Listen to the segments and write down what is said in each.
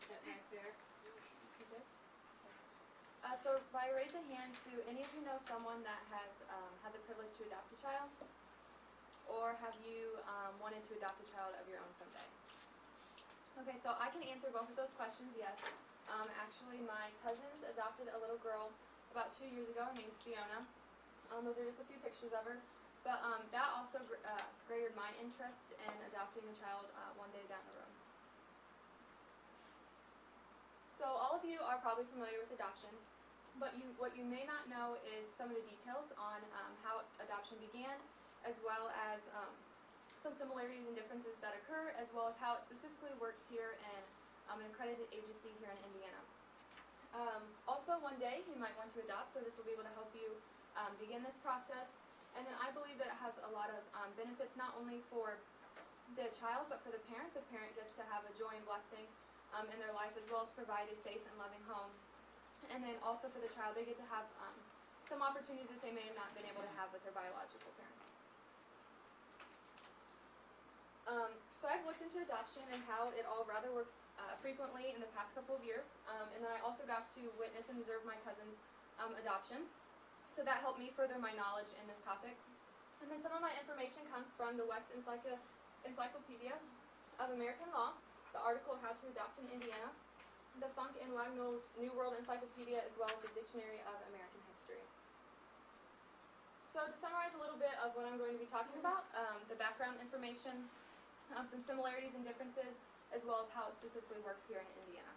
sit back there. Okay. So by raise of hands, do any of you know someone that has had the privilege to adopt a child? Or have you wanted to adopt a child of your own someday? Okay, so I can answer both of those questions, yes. Actually, my cousins adopted a little girl about 2 years ago. Her name is Fiona. Those are just a few pictures of her. But that also greated my interest in adopting a child one day down the road. So all of you are probably familiar with adoption, but what you may not know is some of the details on how adoption began, as well as some similarities and differences that occur, as well as how it specifically works here in an accredited agency here in Indiana. Also, one day you might want to adopt, so this will be able to help you begin this process. And then I believe that it has a lot of benefits, not only for the child, but for the parent. The parent gets to have a joy and blessing in their life, as well as provide a safe and loving home. And then also for the child, they get to have some opportunities that they may have not been able to have with their biological parents. So I've looked into adoption and how it all rather works frequently in the past couple of years. And then I also got to witness and observe my cousin's adoption. So that helped me further my knowledge in this topic. And then some of my information comes from the West Encyclopedia of American Law, the article How to Adopt in Indiana, the Funk and Wagnall's New World Encyclopedia, as well as the Dictionary of American History. So to summarize a little bit of what I'm going to be talking about, the background information, some similarities and differences, as well as how it specifically works here in Indiana.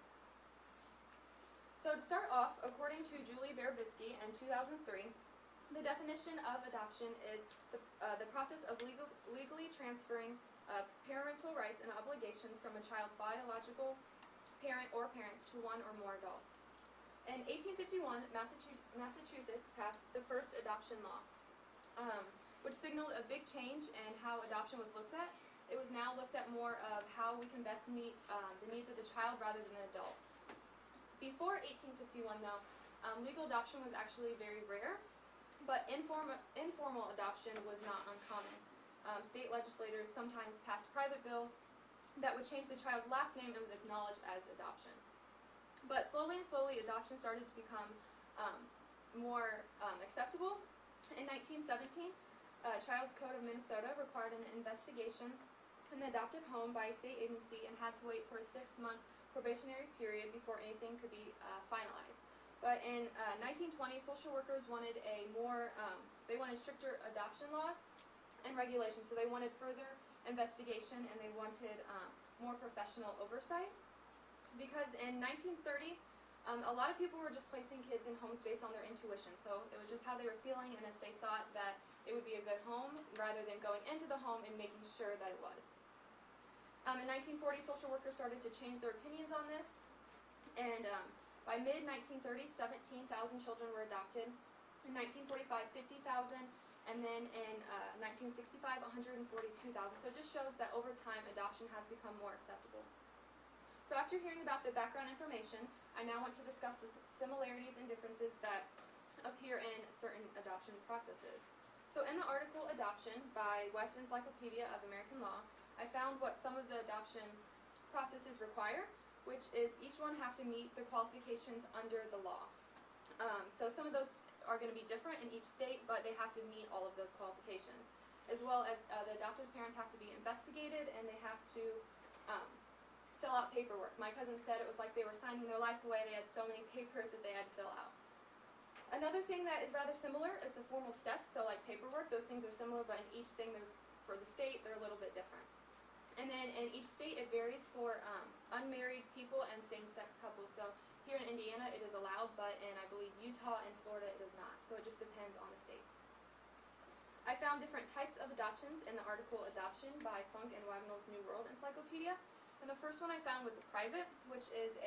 So to start off, according to Julie Barabitsky in 2003, the definition of adoption is the process of legally transferring parental rights and obligations from a child's biological parent or parents to one or more adults. In 1851, Massachusetts passed the first adoption law, which signaled a big change in how adoption was looked at. It was now looked at more of how we can best meet the needs of the child rather than the adult. Before 1851, though, legal adoption was actually very rare, but informal adoption was not uncommon. State legislators sometimes passed private bills that would change the child's last name and was acknowledged as adoption. But slowly and slowly, adoption started to become more acceptable. In 1917, Child's Code of Minnesota required an investigation in the adoptive home by a state agency and had to wait for a 6-month probationary period before anything could be finalized. But in 1920, social workers wanted they wanted stricter adoption laws and regulations, so they wanted further investigation and they wanted more professional oversight. Because in 1930, a lot of people were just placing kids in homes based on their intuition, so it was just how they were feeling and if they thought that it would be a good home, rather than going into the home and making sure that it was. In 1940, social workers started to change their opinions on this, and by mid-1930, 17,000 children were adopted. In 1945, 50,000, and then in 1965, 142,000. So it just shows that over time, adoption has become more acceptable. So after hearing about the background information, I now want to discuss the similarities and differences that appear in certain adoption processes. So in the article Adoption by West Encyclopedia of American Law, I found what some of the adoption processes require, which is each one have to meet the qualifications under the law. So some of those are going to be different in each state, but they have to meet all of those qualifications. As well as the adoptive parents have to be investigated and they have to fill out paperwork. My cousin said it was like they were signing their life away. They had so many papers that they had to fill out. Another thing that is rather similar is the formal steps. So like paperwork, those things are similar, but in each thing, for the state, they're a little bit different. And then in each state, it varies for unmarried people and same-sex couples. So here in Indiana, it is allowed, but in, I believe, Utah and Florida, it is not. So it just depends on the state. I found different types of adoptions in the article Adoption by Funk and Wagnall's New World Encyclopedia. And the first one I found was a private, which is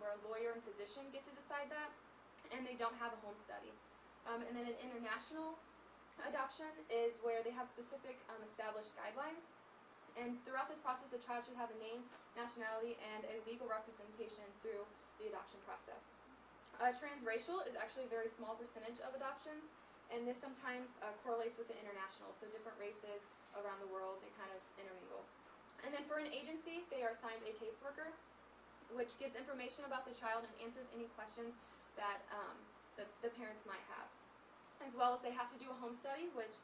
where a lawyer and physician get to decide that, and they don't have a home study. And then an international adoption is where they have specific established guidelines. And throughout this process, the child should have a name, nationality, and a legal representation through the adoption process. Transracial is actually a very small percentage of adoptions, and this sometimes correlates with the international. So different races around the world, they kind of intermingle. And then for an agency, they are assigned a caseworker, which gives information about the child and answers any questions that the parents might have. As well as they have to do a home study, which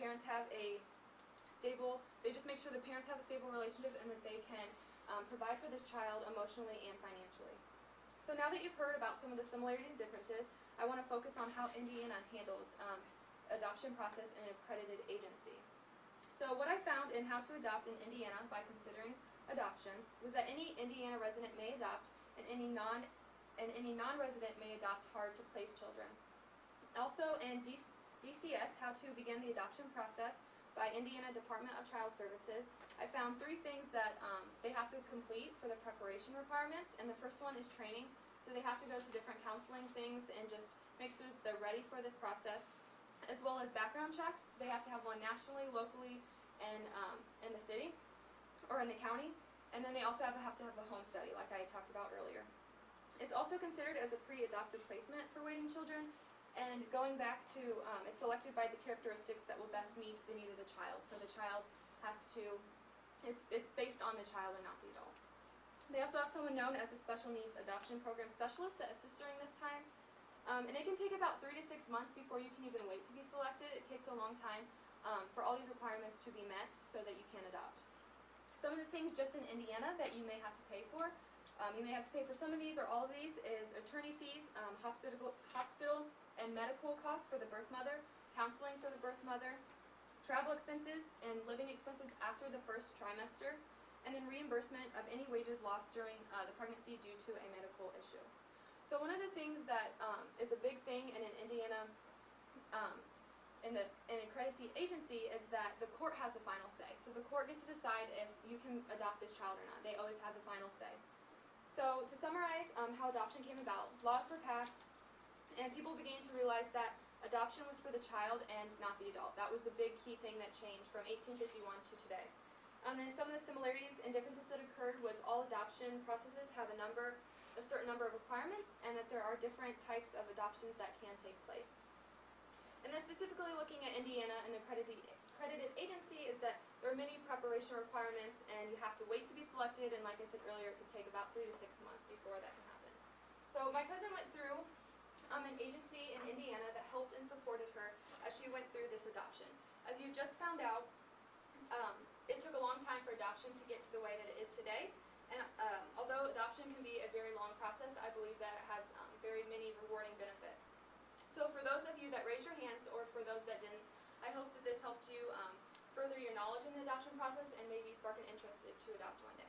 parents have they just make sure the parents have a stable relationship and that they can provide for this child emotionally and financially. So now that you've heard about some of the similarities and differences, I want to focus on how Indiana handles adoption process in an accredited agency. So what I found in how to adopt in Indiana by considering adoption was that any Indiana resident may adopt and any non-resident may adopt hard-to-place children. Also in DCS, How to Begin the Adoption Process by Indiana Department of Child Services, I found 3 things that they have to complete for the preparation requirements, and the first one is training. So they have to go to different counseling things and just make sure that they're ready for this process, as well as background checks. They have to have one nationally, locally, and in the city or in the county, and then they also have to have a home study, like I talked about earlier. It's also considered as a pre-adoptive placement for waiting children, and going back to, it's selected by the characteristics that will best meet the need of the child. So the child has to, it's based on the child and not the adult. They also have someone known as a special needs adoption program specialist that assists during this time. And it can take about 3 to 6 months before you can even wait to be selected. It takes a long time for all these requirements to be met so that you can adopt. Some of the things just in Indiana that you may have to pay for, you may have to pay for some of these or all of these, is attorney fees, hospital and medical costs for the birth mother, counseling for the birth mother, travel expenses and living expenses after the first trimester, and then reimbursement of any wages lost during the pregnancy due to a medical issue. So one of the things that is a big thing in an Indiana, in an accredited agency, is that the court has the final say. So the court gets to decide if you can adopt this child or not. They always have the final say. So to summarize how adoption came about, laws were passed, and people began to realize that adoption was for the child and not the adult. That was the big key thing that changed from 1851 to today. Then some of the similarities and differences that occurred was all adoption processes have a certain number of requirements, and that there are different types of adoptions that can take place. And then specifically looking at Indiana and the accredited agency is that there are many preparation requirements, and you have to wait to be selected, and like I said earlier, it could take about 3 to 6 months before that can happen. So my cousin went through an agency in Indiana that helped and supported her as she went through this adoption. As you just found out, it took a long time for adoption to get to the way that it is today. And although adoption can be a very long process, I believe that it has very many rewarding benefits. So for those of you that raised your hands, or for those that didn't, I hope that this helped you further your knowledge in the adoption process and maybe spark an interest to adopt one day.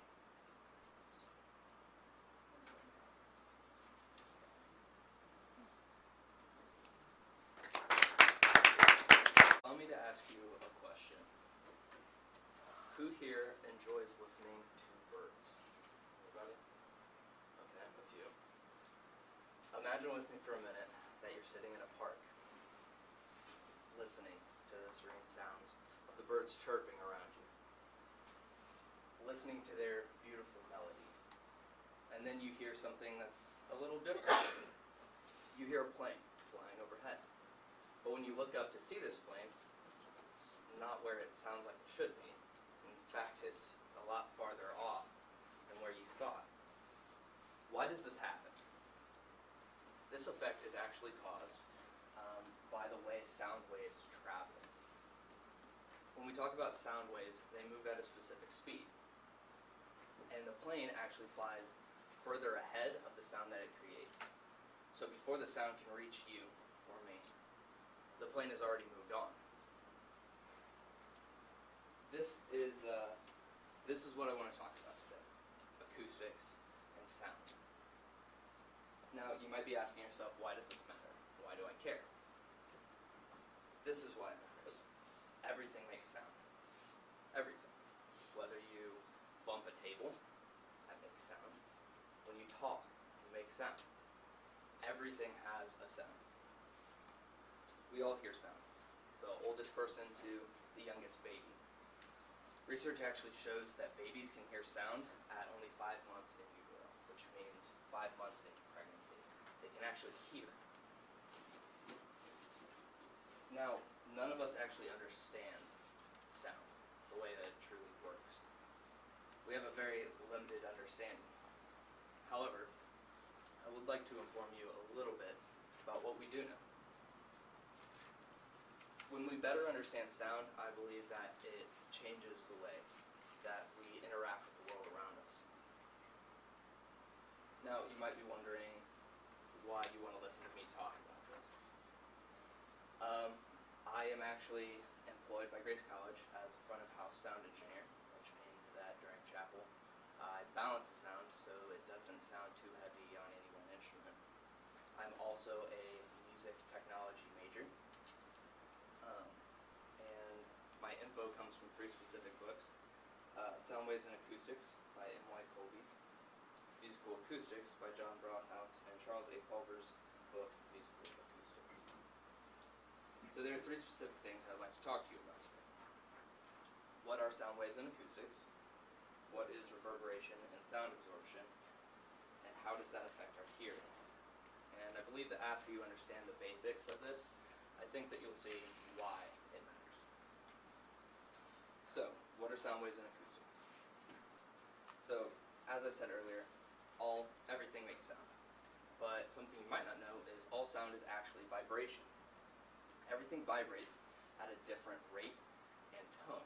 Allow me to ask you a question. Who here enjoys listening to birds? Anybody? Okay, a few. Imagine with me for a minute that you're sitting in a park, listening to the serene sounds of the birds chirping around you, listening to their beautiful melody. And then you hear something that's a little different. You hear a plane flying overhead. But when you look up to see this plane, it's not where it sounds like it should be. In fact, it's a lot farther off than where you thought. Why does this happen? This effect is actually caused by the way sound waves travel. When we talk about sound waves, they move at a specific speed. And the plane actually flies further ahead of the sound that it creates. So before the sound can reach you or me, the plane has already moved on. This is what I want to talk about today: acoustics and sound. Now, you might be asking yourself, why does this matter? Why do I care? This is why it matters. Everything makes sound. Everything. Whether you bump a table, that makes sound. When you talk, you make sound. Everything has a sound. We all hear sound. The oldest person to the youngest baby. Research actually shows that babies can hear sound at only 5 months in utero, which means 5 months into pregnancy. They can actually hear. Now, none of us actually understand sound, the way that it truly works. We have a very limited understanding. However, I would like to inform you a little bit about what we do know. When we better understand sound, I believe that it changes the way that we interact with the world around us. Now, you might be wondering why you want to listen to me talk about this. I am actually employed by Grace College as a front of house sound engineer, which means that during chapel, I balance the sound so it doesn't sound too heavy on any one instrument. I'm also a music technology major, and my info comes from 3 specific books: Sound Waves and Acoustics by M.Y. Colby, Musical Acoustics by John Broadhouse, and Charles A. Pulver's book, Musical Acoustics. So there are 3 specific things I'd like to talk to you about today. What are sound waves and acoustics? What is reverberation and sound absorption? And how does that affect our hearing? And I believe that after you understand the basics of this, I think that you'll see why it matters. So, what are sound waves and acoustics? So, as I said earlier, everything makes sound. But something you might not know is all sound is actually vibration. Everything vibrates at a different rate and tone,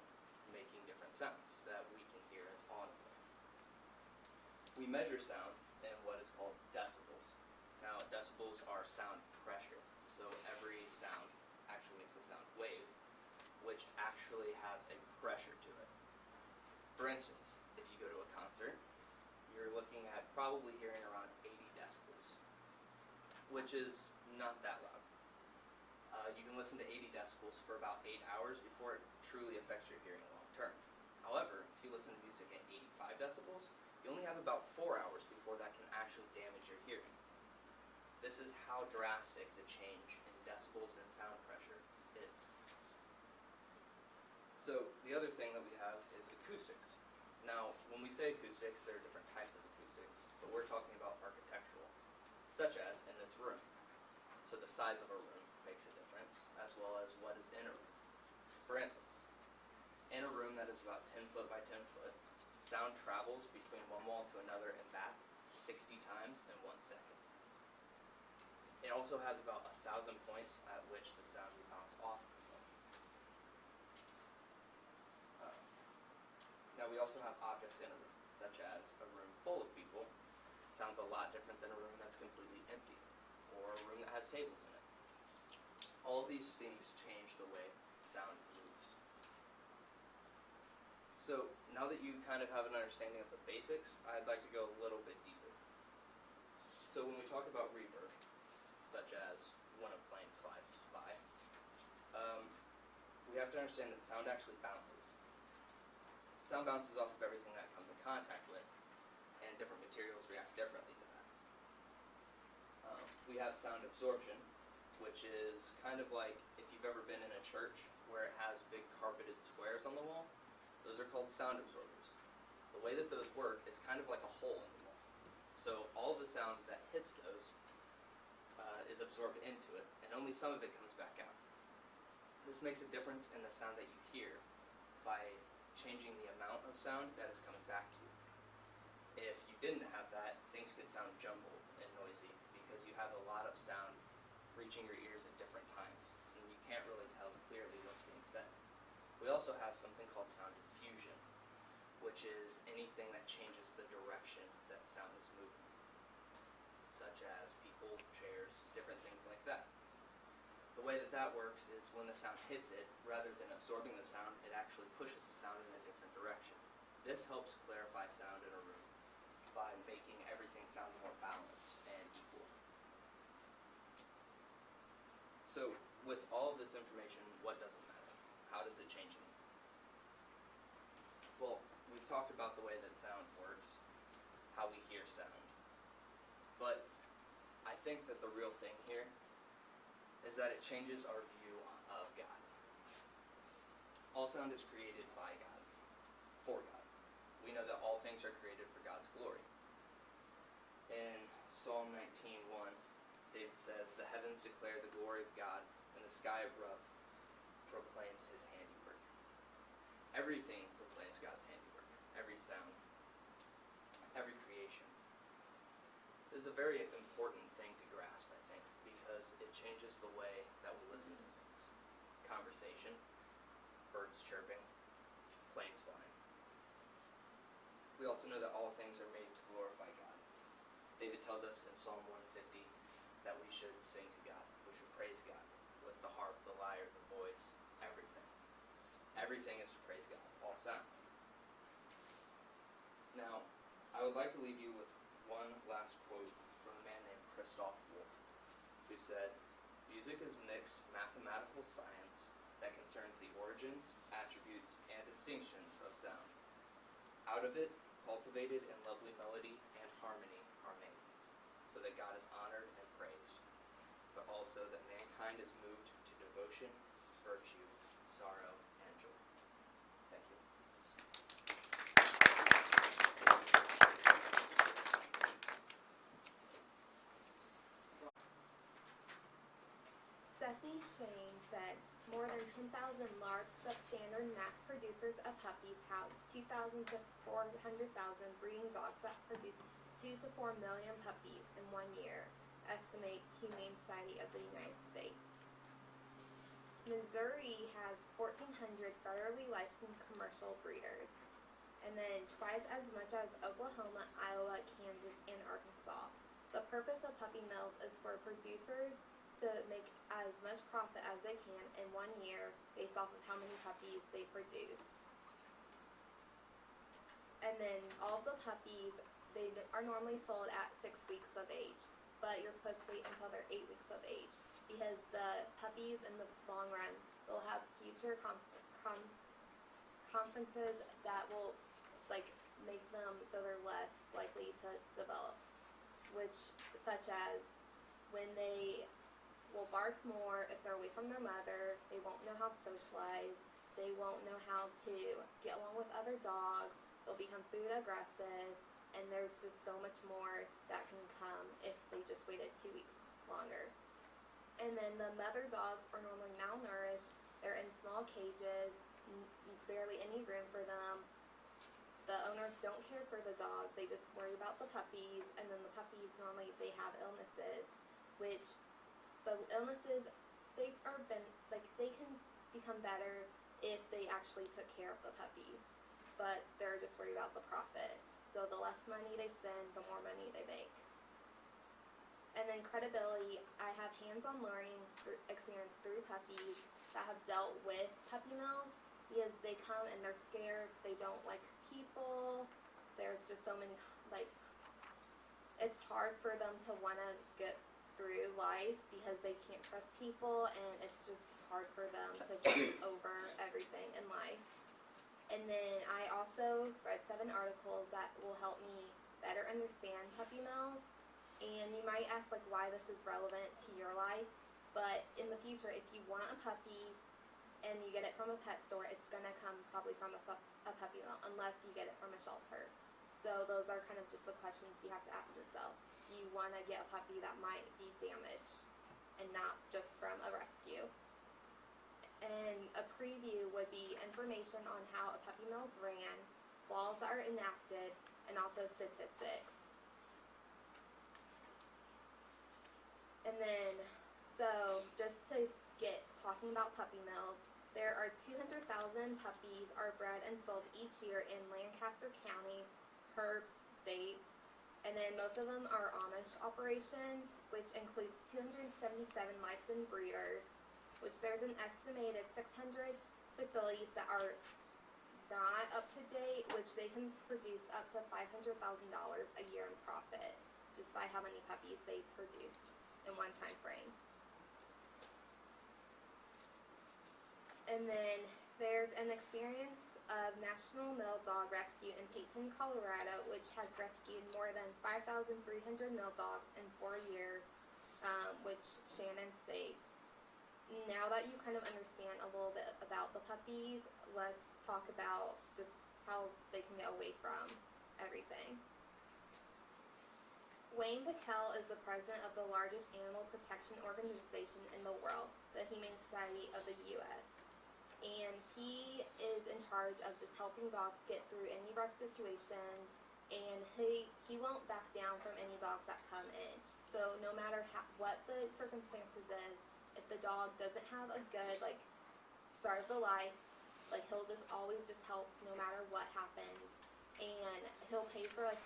making different sounds that we can hear as audible. We measure sound in what is called decibels. Now, decibels are sound pressure, so every sound actually makes a sound wave, which actually has a pressure to it. For instance, if you go to a concert, you're looking at probably hearing around 80 decibels, which is not that loud. You can listen to 80 decibels for about 8 hours before it truly affects your hearing long term. However, if you listen to music at 85 decibels, you only have about 4 hours before that can actually damage your hearing. This is how drastic the change in decibels and sound pressure is. So the other thing that we have is acoustics. Now, when we say acoustics, there are different types of acoustics, but we're talking about architectural, such as in this room. So the size of a room makes a difference, as well as what is in a room. For instance, in a room that is about 10 foot by 10 foot, sound travels between one wall to another and back 60 times in 1 second. It also has about 1,000 points at which the sound will bounce off of the room. Now, we also have objects in a room, such as a room full of people. Sounds a lot different than a room that's completely empty, or a room that has tables in it. All of these things change the way sound moves. So now that you kind of have an understanding of the basics, I'd like to go a little bit deeper. So when we talk about reverb, such as when a plane flies by, we have to understand that sound actually bounces. Sound bounces off of everything that it comes in contact with, and different materials react differently to that. We have sound absorption, which is kind of like if you've ever been in a church where it has big carpeted squares on the wall. Those are called sound absorbers. The way that those work is kind of like a hole in the wall. So all of the sound that hits those is absorbed into it, and only some of it comes back out. This makes a difference in the sound that you hear by changing the amount of sound that is coming back to you. If you didn't have that, things could sound jumbled and noisy because you have a lot of sound reaching your ears at different times, and you can't really tell clearly what's being said. We also have something called sound diffusion, which is anything that changes the direction that sound is moving, such as people, chairs, different things like that. The way that that works is when the sound hits it, rather than absorbing the sound, it actually pushes the sound in a different direction. This helps clarify sound in a room by making everything sound more balanced and equal. So, with all of this information, what does it matter? How does it change anything? Well, we've talked about the way that sound works, how we hear sound. But I think that the real thing here is that it changes our view of God. All sound is created by God, for God. We know that all things are created for God's glory. In Psalm 19:1, David says, "The heavens declare the glory of God, and the sky above proclaims his handiwork." Everything proclaims God's handiwork. Every sound, every creation. is a very important thing to grasp, I think, because it changes the way that we listen to things. Conversation, birds chirping, planes flying. We also know that all things are made to glorify God. David tells us in Psalm 150 that we should sing to God, we should praise God with the harp, the lyre, the voice, everything. Everything is to praise God, all sound. Now, I would like to leave you with one last quote from a man named Christoph Wolff, who said, "Music is mixed mathematical science that concerns the origins, attributes, and distinctions of sound. Out of it, cultivated and lovely melody and harmony are made, so that God is honored and praised, but also that mankind is moved to devotion, virtue, sorrow, and joy." Thank you. Stephanie Shane said, more than 10,000 large substandard mass producers of puppies house 2,000 to 400,000 breeding dogs that produce 2 to 4 million puppies in 1 year, estimates Humane Society of the United States. Missouri has 1,400 federally licensed commercial breeders, and then twice as much as Oklahoma, Iowa, Kansas, and Arkansas. The purpose of puppy mills is for producers to make as much profit as they can in 1 year based off of how many puppies they produce. And then all the puppies, they are normally sold at 6 weeks of age, but you're supposed to wait until they're 8 weeks of age, because the puppies in the long run will have future conferences that will make them so they're less likely to develop, which such as when they will bark more if they're away from their mother, they won't know how to socialize, they won't know how to get along with other dogs, they'll become food aggressive, and there's just so much more that can come if they just waited 2 weeks longer. And then the mother dogs are normally malnourished, they're in small cages, barely any room for them. The owners don't care for the dogs, they just worry about the puppies, and then the puppies normally, they have illnesses, which the illnesses, they can become better if they actually took care of the puppies, but they're just worried about the profit. So the less money they spend, the more money they make. And then credibility, I have hands-on learning experience through puppies that have dealt with puppy mills, because they come and they're scared, they don't like people, there's just so many, it's hard for them to want to get through life because they can't trust people, and it's just hard for them to get over everything in life. And then I also read 7 articles that will help me better understand puppy mills, and you might ask why this is relevant to your life, but in the future, if you want a puppy and you get it from a pet store, it's going to come probably from a puppy mill, unless you get it from a shelter. So those are kind of just the questions you have to ask yourself. Do you want to get a puppy that might be damaged and not just from a rescue? And a preview would be information on how a puppy mill's ran, laws that are enacted, and also statistics. And then, so just to get talking about puppy mills, there are 200,000 puppies are bred and sold each year in Lancaster County, Herbst States, and then most of them are Amish operations, which includes 277 licensed breeders, which there's an estimated 600 facilities that are not up to date, which they can produce up to $500,000 a year in profit, just by how many puppies they produce in one time frame. And then there's an experience of National Mill Dog Rescue in Peyton, Colorado, which has rescued more than 5,300 mill dogs in 4 years, which Shannon states. Now that you kind of understand a little bit about the puppies, let's talk about just how they can get away from everything. Wayne Pickell is the president of the largest animal protection organization in the world, the Humane Society of the U.S., and he is in charge of just helping dogs get through any rough situations, and he won't back down from any dogs that come So no matter what the circumstances is, if the dog doesn't have a good, like, start of the life, like, he'll just always just help no matter what happens. And he'll pay for, like,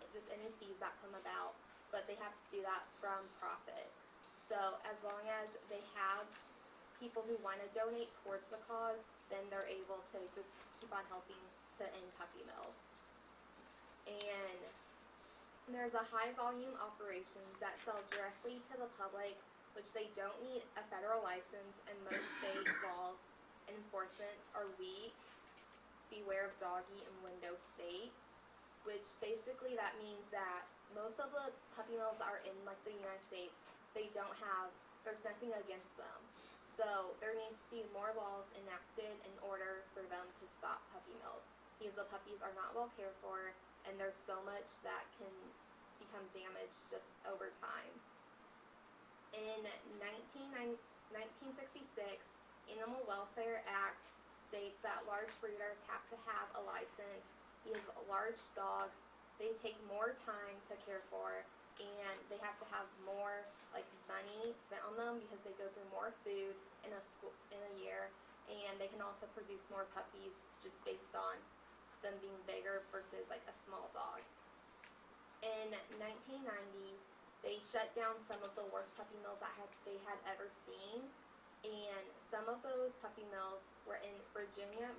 just any fees that come about, but they have to do that from profit. So as long as they have people who want to donate towards the cause, then they're able to just keep on helping to end puppy mills. And there's a high volume operations that sell directly to the public, which they don't need a federal license, and most state laws and enforcements are weak. Beware of doggy and window states, which basically that means that most of the puppy mills are in, like, the United States. There's nothing against them. So there needs to be more laws enacted in order for them to stop puppy mills, because the puppies are not well cared for, and there's so much that can become damaged just over time. In 1966, Animal Welfare Act states that large breeders have to have a license because large dogs, they take more time to care for, and they have to have more, like, money spent on them because they go through more food in a year, and they can also produce more puppies just based on them being bigger versus, like, a small dog. In 1990, they shut down some of the worst puppy mills that they had ever seen, and some of those puppy mills were in Virginia,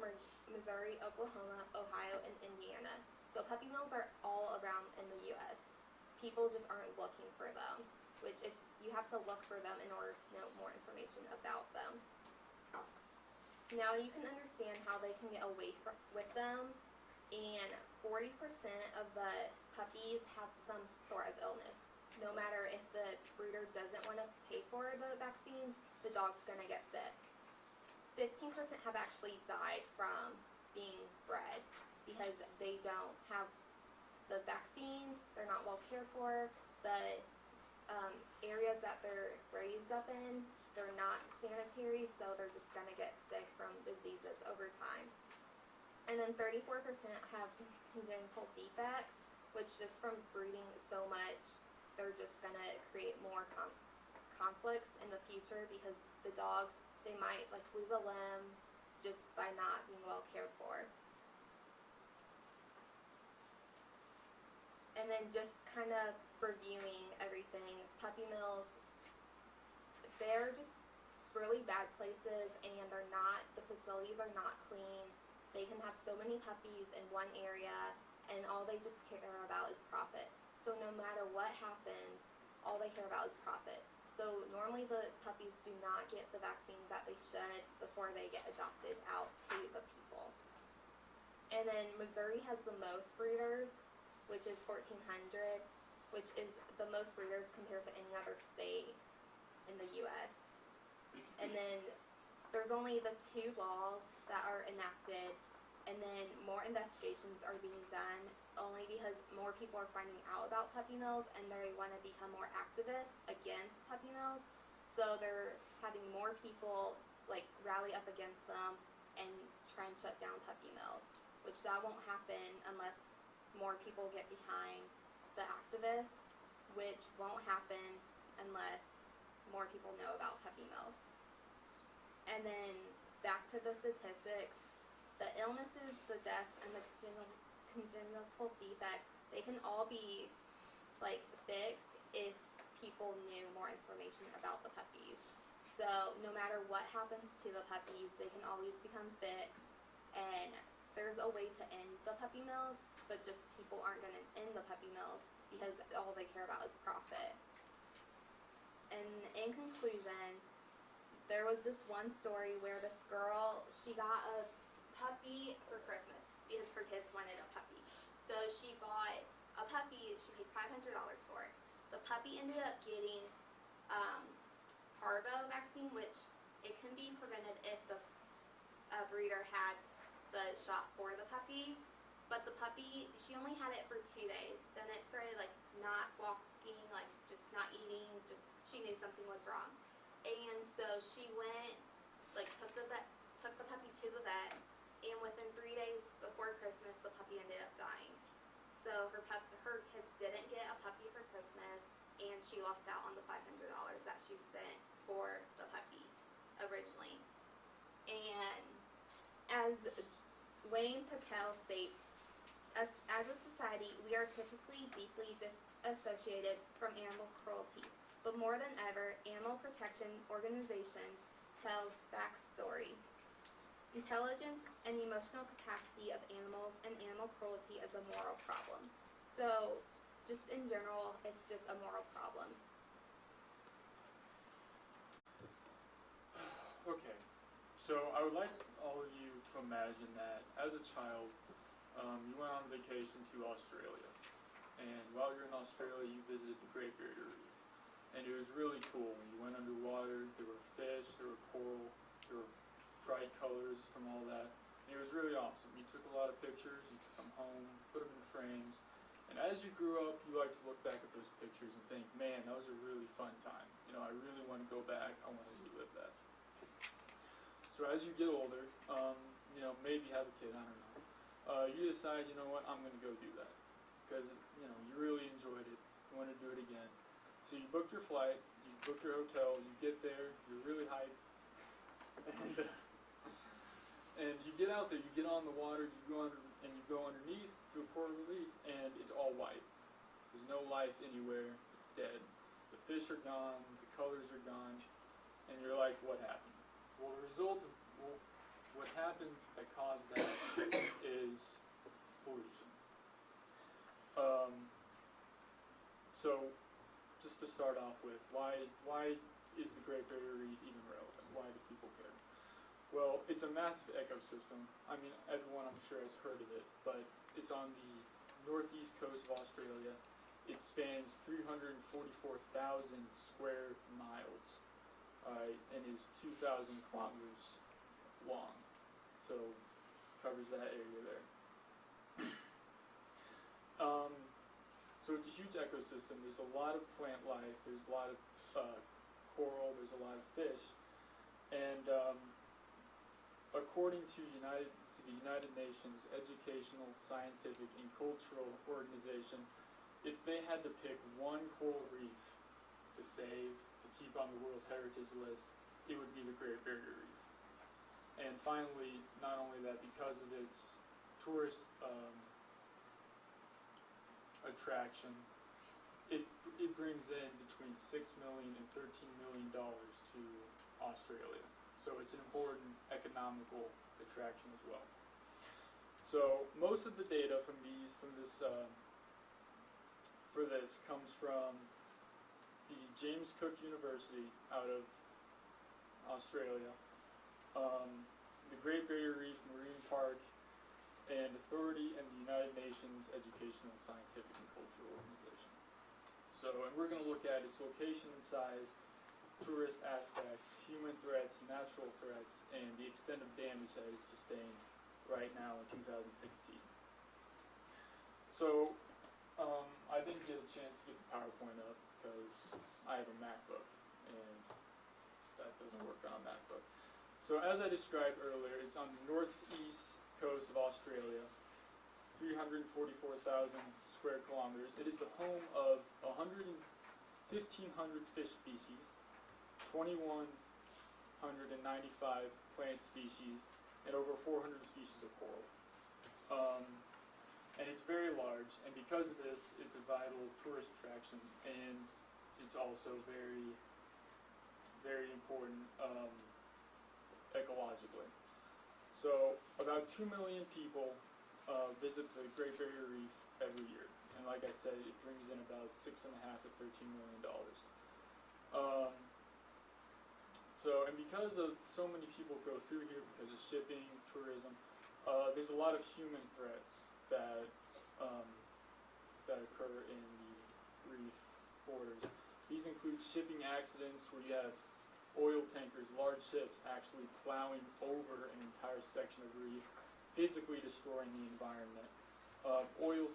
Missouri, Oklahoma, Ohio, and Indiana. So puppy mills are all around in the U.S. People just aren't looking for them, which if you have to look for them in order to know more information about them. Now you can understand how they can get away with them, and 40% of the puppies have some sort of illness. No matter if the breeder doesn't want to pay for the vaccines, the dog's going to get sick. 15% have actually died from being bred because they don't have the vaccines, they're not well cared for, the areas that they're raised up in, they're not sanitary, so they're just going to get sick from diseases over time. And then 34% have congenital defects, which just from breeding so much, they're just going to create more conflicts in the future because the dogs, they might, like, lose a limb just by not being well cared for. And then just kind of reviewing everything, puppy mills, they're just really bad places, and the facilities are not clean. They can have so many puppies in one area, and all they just care about is profit. So no matter what happens, all they care about is profit. So normally the puppies do not get the vaccines that they should before they get adopted out to the people. And then Missouri has the most breeders, which is 1,400, which is the most breeders compared to any other state in the U.S. And then there's only the 2 laws that are enacted, and then more investigations are being done only because more people are finding out about puppy mills and they want to become more activists against puppy mills. So they're having more people, like, rally up against them and try and shut down puppy mills, which that won't happen unless more people get behind the activists, which won't happen unless more people know about puppy mills. And then back to the statistics, the illnesses, the deaths, and the congenital defects, they can all be, like, fixed if people knew more information about the puppies. So no matter what happens to the puppies, they can always become fixed, and there's a way to end the puppy mills, but just people aren't going to end the puppy mills because all they care about is profit. And in conclusion, there was this one story where this girl, she got a puppy for Christmas because her kids wanted a puppy. So she bought a puppy, she paid $500 for it. The puppy ended up getting parvo vaccine, which it can be prevented if the breeder had the shot for the puppy. But the puppy, she only had it for 2 days. Then it started, like, not walking, like, just not eating, just, she knew something was wrong. And so she went, like, took the puppy to the vet, and within 3 days before Christmas, the puppy ended up dying. So her kids didn't get a puppy for Christmas, and lost out on the $500 that she spent for the puppy originally. And as Wayne Pakel states, as a society, we are typically deeply disassociated from animal cruelty, but more than ever, animal protection organizations tell backstory. Intelligence and emotional capacity of animals and animal cruelty is a moral problem. So, just in general, it's just a moral problem. Okay, so I would like all of you to imagine that as a child, you went on vacation to Australia, and while you're in Australia, you visited the Great Barrier Reef, and it was really cool. When you went underwater, there were fish, there were coral, there were bright colors from all that, and it was really awesome. You took a lot of pictures, you took them home, put them in frames, and as you grew up, you like to look back at those pictures and think, man, that was a really fun time. You know, I really want to go back, I want to relive that. So as you get older, you know, maybe have a kid, I don't know. You decide, you know what, I'm going to go do that. Because, you know, you really enjoyed it, you want to do it again. So you book your flight, you book your hotel, you get there, you're really hyped, and you get out there, you get on the water, you go underneath to a coral reef, and it's all white. There's no life anywhere, it's dead. The fish are gone, the colors are gone, and you're like, what happened? Well, the result of what happened that caused that is pollution. So, just to start off with, why is the Great Barrier Reef even relevant? Why do people care? Well, it's a massive ecosystem. I mean, everyone I'm sure has heard of it, but it's on the northeast coast of Australia. It spans 344,000 square miles, and is 2,000 kilometers long. So, covers that area there. So it's a huge ecosystem. There's a lot of plant life. There's a lot of coral. There's a lot of fish. And according to the United Nations Educational, Scientific, and Cultural Organization, if they had to pick one coral reef to save, to keep on the World Heritage List, it would be the Great Barrier Reef. And finally, not only that, because of its tourist attraction, it brings in between $6 million and $13 million to Australia. So it's an important economical attraction as well. So most of the data for this comes from the James Cook University out of Australia, the Great Barrier Reef Marine Park and Authority, and the United Nations Educational, Scientific, and Cultural Organization. So, and we're going to look at its location and size, tourist aspect, human threats, natural threats, and the extent of damage that is sustained right now in 2016. So, I didn't get a chance to get the PowerPoint up because I have a MacBook, and that doesn't work on a MacBook. So as I described earlier, it's on the northeast coast of Australia, 344,000 square kilometers. It is the home of 1,500 fish species, 2,195 plant species, and over 400 species of coral. And it's very large, and because of this, it's a vital tourist attraction, and it's also very, very important ecologically. So about 2 million people visit the Great Barrier Reef every year, and like I said, it brings in about $6.5 to $13 million. So, and because of so many people go through here because of shipping, tourism, there's a lot of human threats that occur in the reef borders. These include shipping accidents where you have oil tankers, large ships, actually plowing over an entire section of reef, physically destroying the environment. Oil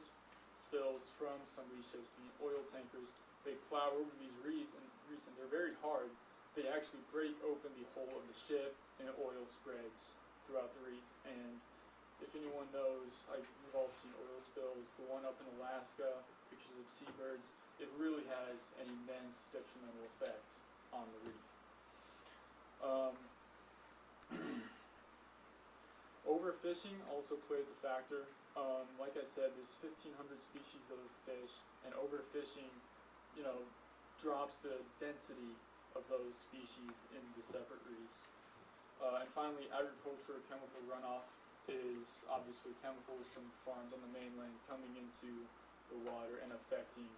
spills from some of these ships, being oil tankers, they plow over these reefs, and they're very hard. They actually break open the hull of the ship, and oil spreads throughout the reef. And if anyone knows, we've all seen oil spills. The one up in Alaska, pictures of seabirds, it really has has an immense detrimental effect on the reef. Overfishing also plays a factor. Like I said, there's 1,500 species of fish, and overfishing, drops the density of those species into separate reefs. And finally, agriculture chemical runoff is obviously chemicals from farms on the mainland coming into the water and affecting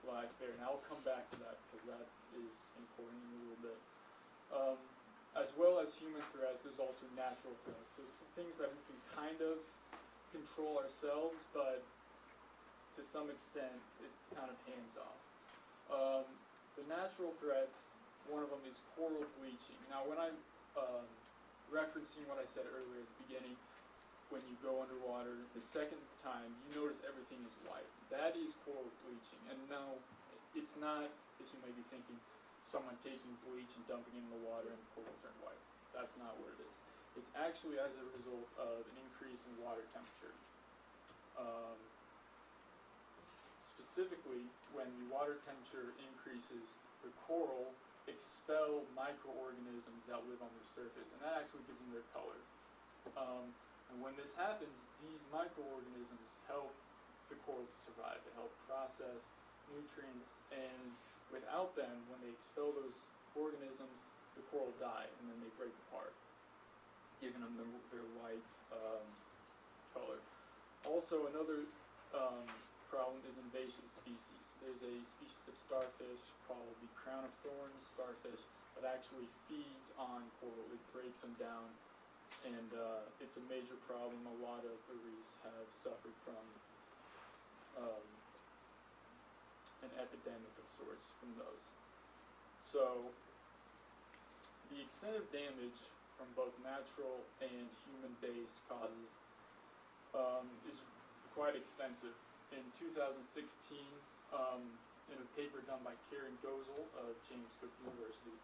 life there. And I'll come back to that because that is important in a little bit. As well as human threats, there's also natural threats. So some things that we can kind of control ourselves, but to some extent, it's kind of hands-off. The natural threats, one of them is coral bleaching. Now, when I'm referencing what I said earlier at the beginning, when you go underwater, the second time, you notice everything is white. That is coral bleaching. And no, it's not, if you may be thinking, someone taking bleach and dumping it in the water and the coral turn white. That's not what it is. It's actually as a result of an increase in water temperature. Specifically, when the water temperature increases, the coral expel microorganisms that live on the surface, and that actually gives them their color. And when this happens, these microorganisms help the coral to survive. They help process nutrients, and without them, when they expel those organisms, the coral die, and then they break apart, giving them their white color. Also, another problem is invasive species. There's a species of starfish called the crown of thorns starfish that actually feeds on coral. It breaks them down, and it's a major problem. A lot of the reefs have suffered from an epidemic of sorts from those. So the extent of damage from both natural and human-based causes is quite extensive. In 2016, in a paper done by Karen Gozel of James Cook University,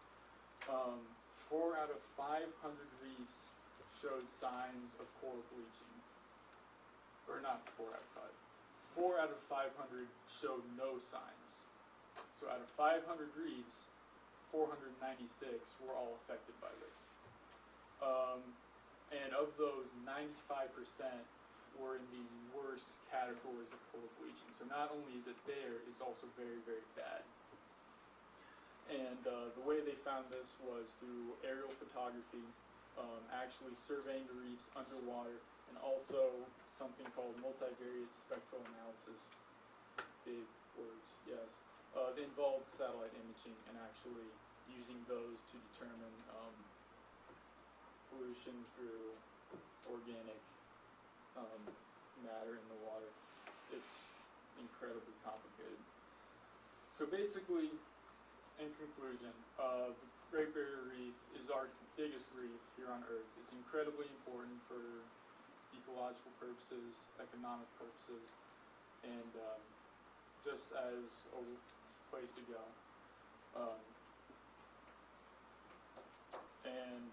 4 out of 500 reefs showed signs of coral bleaching. Or not 4 out of 5. 4 out of 500 showed no signs. So out of 500 reefs, 496 were all affected by this. And of those, 95% were in the worst categories of coral bleaching. So not only is it there, it's also very, very bad. And the way they found this was through aerial photography, actually surveying the reefs underwater, and also something called multivariate spectral analysis. Big words, yes. It involves satellite imaging and actually using those to determine pollution through organic matter in the water. It's incredibly complicated. So basically, in conclusion, the Great Barrier Reef is our biggest reef here on Earth. It's incredibly important for ecological purposes, economic purposes, and just as a place to go. And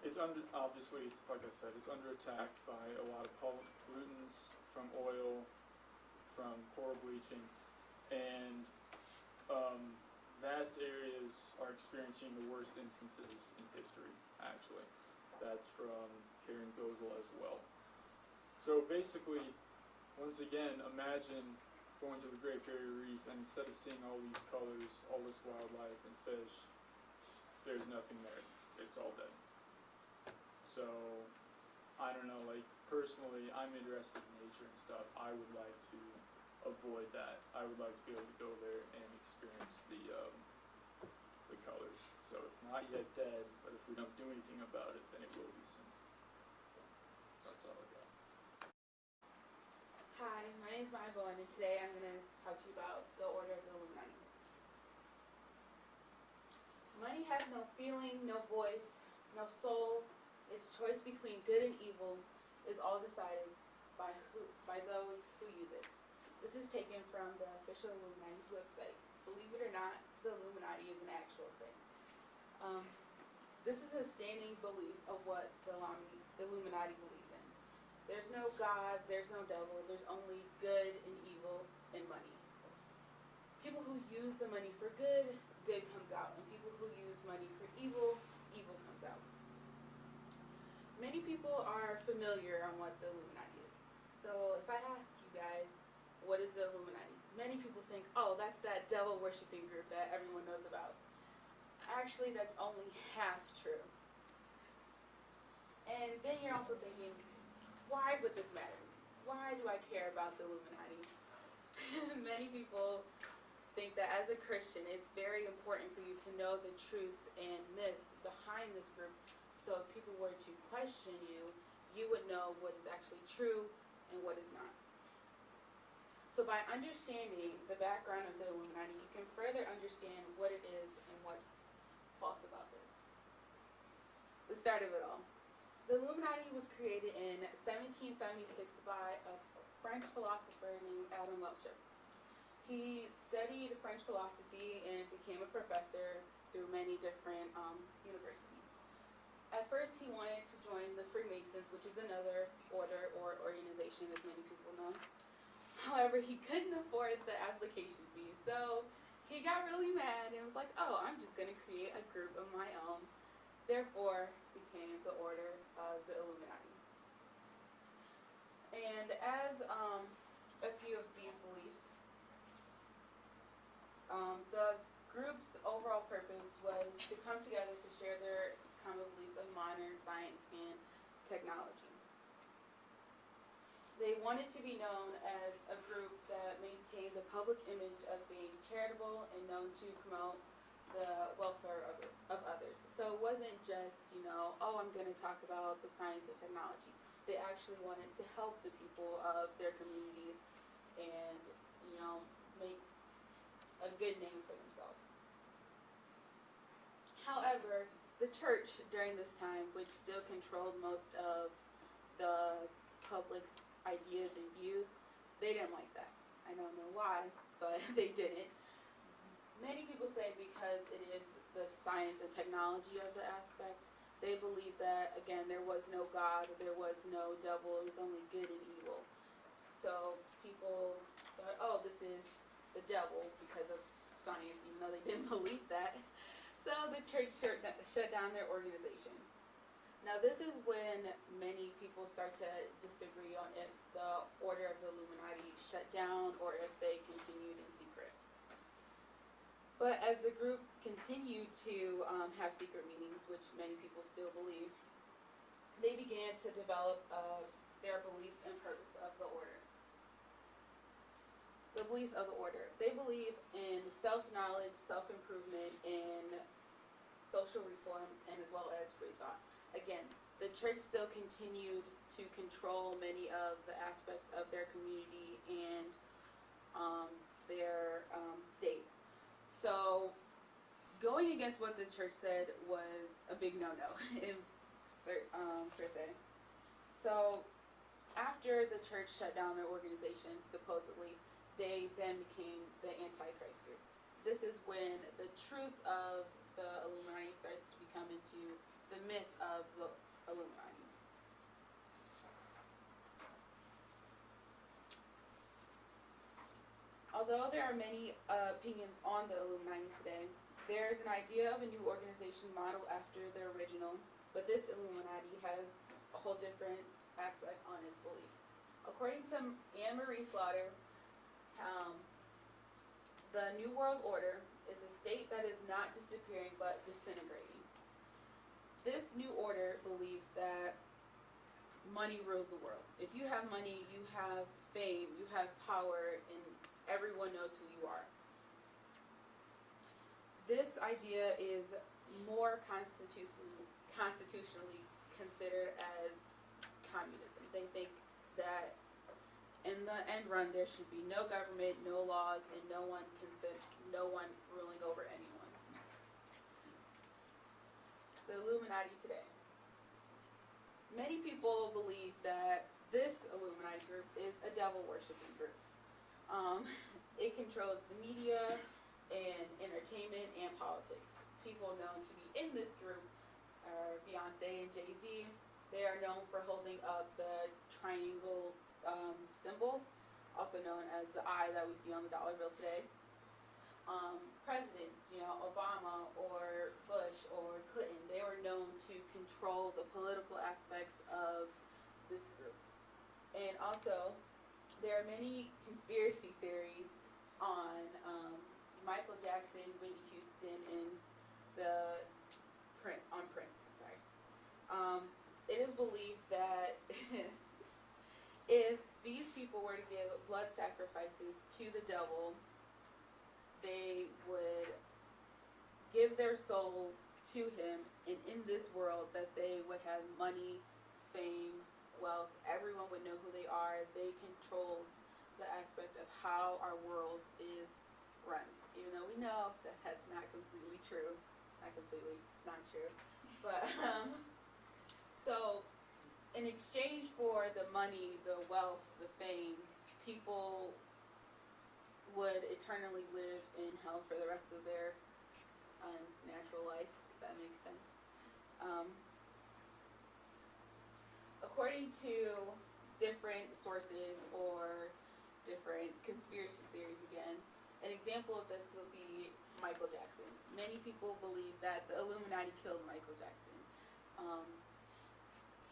it's obviously, it's like I said, it's under attack by a lot of pollutants from oil, from coral bleaching, and vast areas are experiencing the worst instances in history, actually. That's from Karen Gozel as well. So basically, once again, imagine going to the Great Barrier Reef and instead of seeing all these colors, all this wildlife and fish, there's nothing there. It's all dead. So, I don't know, like, personally, I'm interested in nature and stuff. I would like to avoid that. I would like to be able to go there and experience the colors. So it's not yet dead, but if we don't do anything about it, then it will be soon. So that's all I got. Hi, my name is Maya Bowen, and today I'm going to talk to you about the Order of the Illuminati. Money has no feeling, no voice, no soul. Its choice between good and evil is all decided by those who use it. This is taken from the official Illuminati's website. Believe it or not, the Illuminati is an actual thing. This is a standing belief of what the Illuminati believes in. There's no God, there's no devil, there's only good and and money. People who use the money for good, good comes out. And people who use money for evil, evil comes out. Many people are familiar on what the Illuminati is. So if I ask you guys, what is the Illuminati? Many people think, oh, that's that devil worshipping group that everyone knows about. Actually, that's only half true. And then you're also thinking, why would this matter? Why do I care about the Illuminati? Many people think that as a Christian, it's very important for you to know the truth and myths behind this group. So if people were to question you, you would know what is actually true and what is not. So by understanding the background of the Illuminati, you can further understand what it is and what's false about this. The start of it all. The Illuminati was created in 1776 by a French philosopher named Adam Loucheur. He studied French philosophy and became a professor through many different universities. At first, he wanted to join the Freemasons, which is another order or organization, as many people know. However, he couldn't afford the application fee, so he got really mad and was like, oh, I'm just going to create a group of my own. Therefore, became the Order of the Illuminati. And as a few of these beliefs, the group's overall purpose was to come together to share their common beliefs of modern science and technology. They wanted to be known as a group that maintained the public image of being charitable and known to promote the welfare of others. So it wasn't just, oh, I'm going to talk about the science and technology. They actually wanted to help the people of their communities and, make a good name for themselves. However, the church during this time, which still controlled most of the public's ideas and views, they didn't like that. I don't know why, but they didn't. Many people say because it is the science and technology of the aspect, they believe that, again, there was no God, there was no devil, it was only good and evil. So people thought, oh, this is the devil because of science, even though they didn't believe that. So the church shut down their organization. Now this is when many people start to disagree on if the Order of the Illuminati shut down or if they continued in secret. But as the group continued to have secret meetings, which many people still believe, they began to develop their beliefs and purpose of the order. The beliefs of the order. They believe in self-knowledge, self-improvement, and social reform, and as well as free thought. Again, the church still continued to control many of the aspects of their community and their state. So going against what the church said was a big no-no, per se. So after the church shut down their organization, supposedly, they then became the Antichrist group. This is when the truth of the Illuminati starts to become into the myth of the Illuminati. Although there are many opinions on the Illuminati today, there is an idea of a new organization modeled after the original, but this Illuminati has a whole different aspect on its beliefs. According to Anne-Marie Slaughter, the New World Order is a state that is not disappearing but disintegrating. This new order believes that money rules the world. If you have money, you have fame, you have power, and everyone knows who you are. This idea is more constitutionally considered as communism. They think that in the end run, there should be no government, no laws, and no one ruling over anyone. The Illuminati today. Many people believe that this Illuminati group is a devil-worshipping group. It controls the media and entertainment and politics. People known to be in this group are Beyonce and Jay-Z. They are known for holding up the triangle symbol, also known as the I that we see on the dollar bill today. Presidents, Obama or Bush or Clinton, they were known to control the political aspects of this group. And also, there are many conspiracy theories on Michael Jackson, Whitney Houston, and Prince. It is believed that if these people were to give blood sacrifices to the devil, they would give their soul to him, and in this world that they would have money, fame, wealth, everyone would know who they are. They controlled the aspect of how our world is run, even though we know that that's not completely true. It's not true. But so in exchange for the money, the wealth, the fame, people would eternally live in hell for the rest of their natural life, if that makes sense. According to different sources or different conspiracy theories again, an example of this would be Michael Jackson. Many people believe that the Illuminati killed Michael Jackson.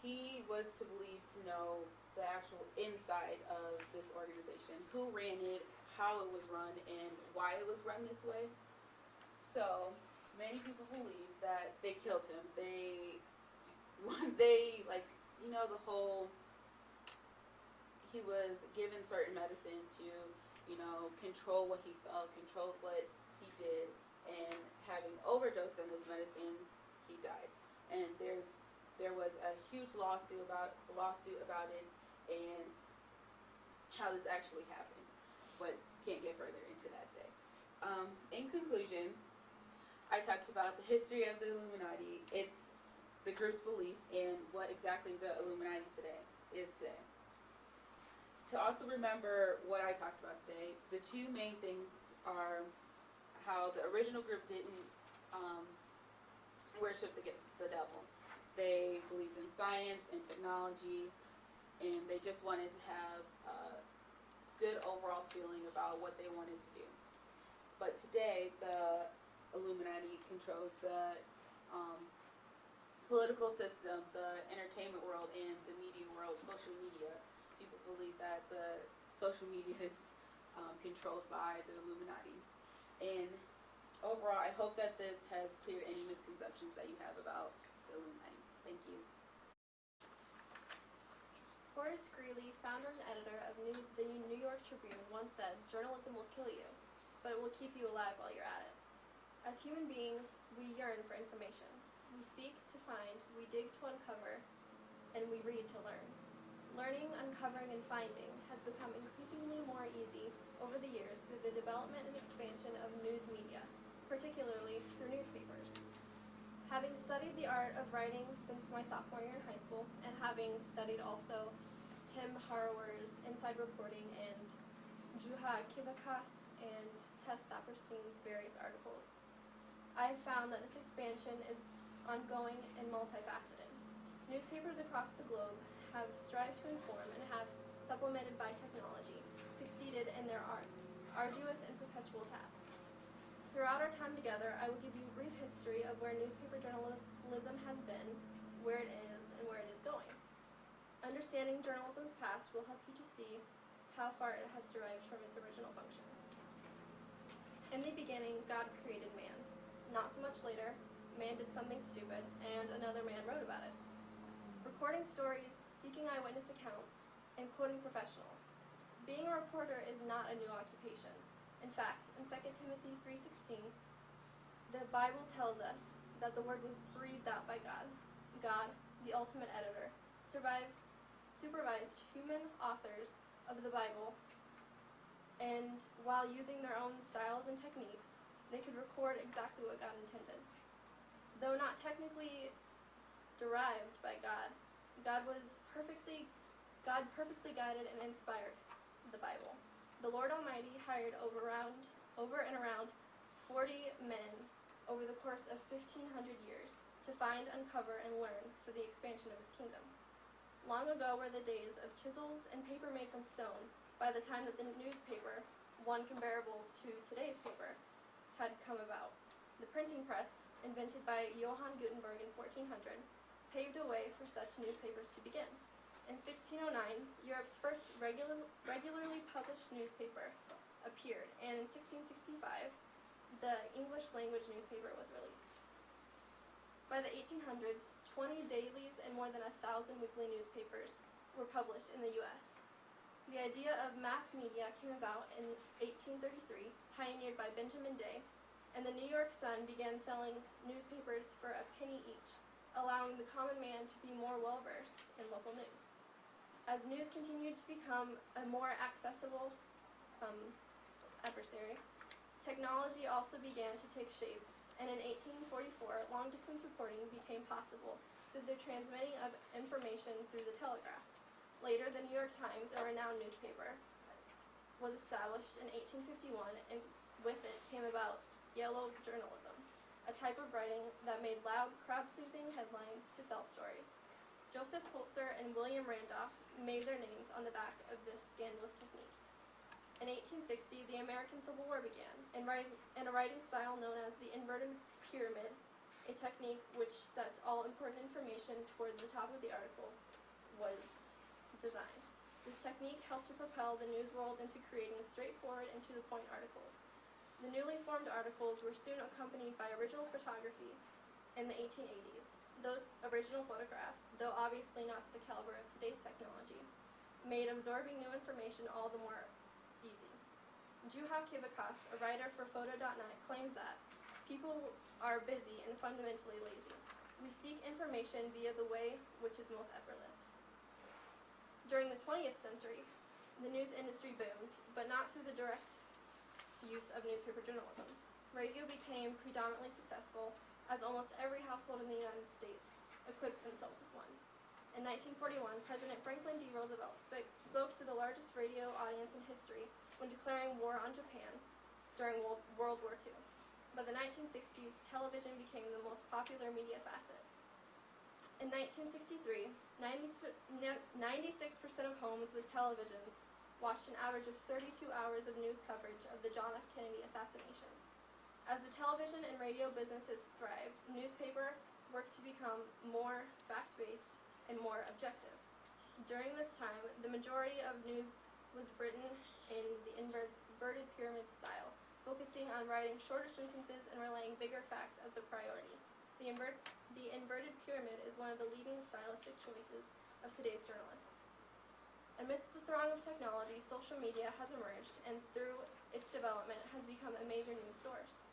He was believed to know the actual inside of this organization, who ran it, how it was run, and why it was run this way. So many people believe that they killed him. The whole, he was given certain medicine to, control what he felt, control what he did, and having overdosed on this medicine, he died. And there was a huge lawsuit about it and how this actually happened, but can't get further into that today. In conclusion, I talked about the history of the Illuminati. It's the group's belief in what exactly the Illuminati is today. To also remember what I talked about today, the two main things are how the original group didn't worship the devil. They believed in science and technology, and they just wanted to have a good overall feeling about what they wanted to do. But today, the Illuminati controls the political system, the entertainment world, and the media world, social media. People believe that the social media is controlled by the Illuminati. And overall, I hope that this has cleared any misconceptions that you have about the Illuminati. Thank you. Horace Greeley, founder and editor of the New York Tribune, once said, "Journalism will kill you, but it will keep you alive while you're at it." As human beings, we yearn for information. We seek to find, we dig to uncover, and we read to learn. Learning, uncovering, and finding has become increasingly more easy over the years through the development and expansion of news media, particularly through newspapers. Having studied the art of writing since my sophomore year in high school, and having studied also Tim Harrower's Inside Reporting and Juha Kivakas and Tess Saperstein's various articles, I have found that this expansion is ongoing and multifaceted. Newspapers across the globe have strived to inform and have, supplemented by technology, succeeded in their arduous and perpetual task. Throughout our time together, I will give you a brief history of where newspaper journalism has been, where it is, and where it is going. Understanding journalism's past will help you to see how far it has derived from its original function. In the beginning, God created man. Not so much later, man did something stupid, and another man wrote about it. Recording stories, seeking eyewitness accounts, and quoting professionals. Being a reporter is not a new occupation. In fact, in 2 Timothy 3:16, the Bible tells us that the word was breathed out by God. God, the ultimate editor, supervised human authors of the Bible, and while using their own styles and techniques, they could record exactly what God intended. Though not technically derived by God, God perfectly guided and inspired the Bible. The Lord Almighty hired over and around 40 men over the course of 1,500 years to find, uncover, and learn for the expansion of his kingdom. Long ago were the days of chisels and paper made from stone, by the time that the newspaper, one comparable to today's paper, had come about. The printing press, invented by Johann Gutenberg in 1400, paved a way for such newspapers to begin. In 1609, Europe's first regularly published newspaper appeared, and in 1665, the English language newspaper was released. By the 1800s, 20 dailies and more than 1,000 weekly newspapers were published in the U.S. The idea of mass media came about in 1833, pioneered by Benjamin Day, and the New York Sun began selling newspapers for a penny each, allowing the common man to be more well-versed in local news. As news continued to become a more accessible adversary, technology also began to take shape, and in 1844, long-distance reporting became possible through the transmitting of information through the telegraph. Later, the New York Times, a renowned newspaper, was established in 1851, and with it came about yellow journalism, a type of writing that made loud, crowd-pleasing headlines to sell stories. Joseph Pulitzer and William Randolph made their names on the back of this scandalous technique. In 1860, the American Civil War began, and a writing style known as the inverted pyramid, a technique which sets all important information toward the top of the article, was designed. This technique helped to propel the news world into creating straightforward and to-the-point articles. The newly formed articles were soon accompanied by original photography in the 1880s. Those original photographs, though obviously not to the caliber of today's technology, made absorbing new information all the more easy. Juha Kivikas, a writer for Photo.net, claims that people are busy and fundamentally lazy. We seek information via the way which is most effortless. During the 20th century, the news industry boomed, but not through the direct use of newspaper journalism. Radio became predominantly successful, as almost every household in the United States equipped themselves with one. In 1941, President Franklin D. Roosevelt spoke to the largest radio audience in history when declaring war on Japan during World War II. By the 1960s, television became the most popular media facet. In 1963, 96% of homes with televisions watched an average of 32 hours of news coverage of the John F. Kennedy assassination. As the television and radio businesses thrived, newspaper worked to become more fact-based and more objective. During this time, the majority of news was written in the inverted pyramid style, focusing on writing shorter sentences and relaying bigger facts as a priority. The inverted pyramid is one of the leading stylistic choices of today's journalists. Amidst the throng of technology, social media has emerged, and through its development has become a major news source.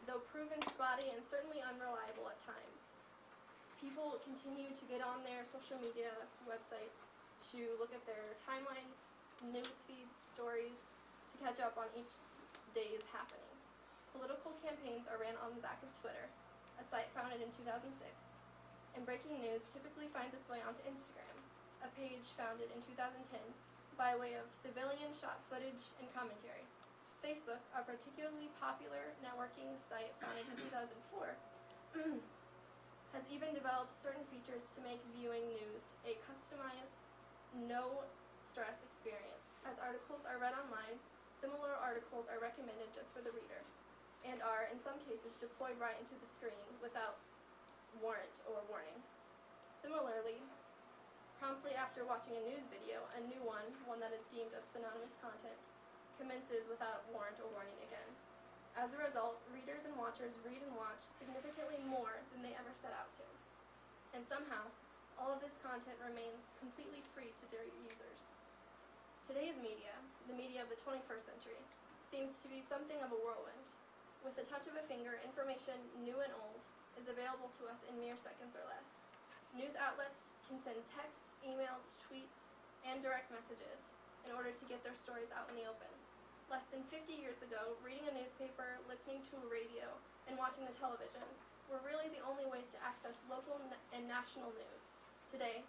Though proven spotty and certainly unreliable at times, people continue to get on their social media websites to look at their timelines, news feeds, stories, to catch up on each day's happenings. Political campaigns are ran on the back of Twitter, a site founded in 2006, and breaking news typically finds its way onto Instagram, a page founded in 2010 by way of civilian shot footage and commentary. Facebook, a particularly popular networking site founded in 2004, has even developed certain features to make viewing news a customized, no-stress experience. As articles are read online, similar articles are recommended just for the reader, and are, in some cases, deployed right into the screen without warrant or warning. Similarly, promptly after watching a news video, a new one that is deemed of synonymous content, commences without warrant or warning again. As a result, readers and watchers read and watch significantly more than they ever set out to. And somehow, all of this content remains completely free to their users. Today's media, the media of the 21st century, seems to be something of a whirlwind. With the touch of a finger, information, new and old, is available to us in mere seconds or less. News outlets can send texts, emails, tweets, and direct messages in order to get their stories out in the open. Less than 50 years ago, reading a newspaper, listening to a radio, and watching the television were really the only ways to access local and national news. Today,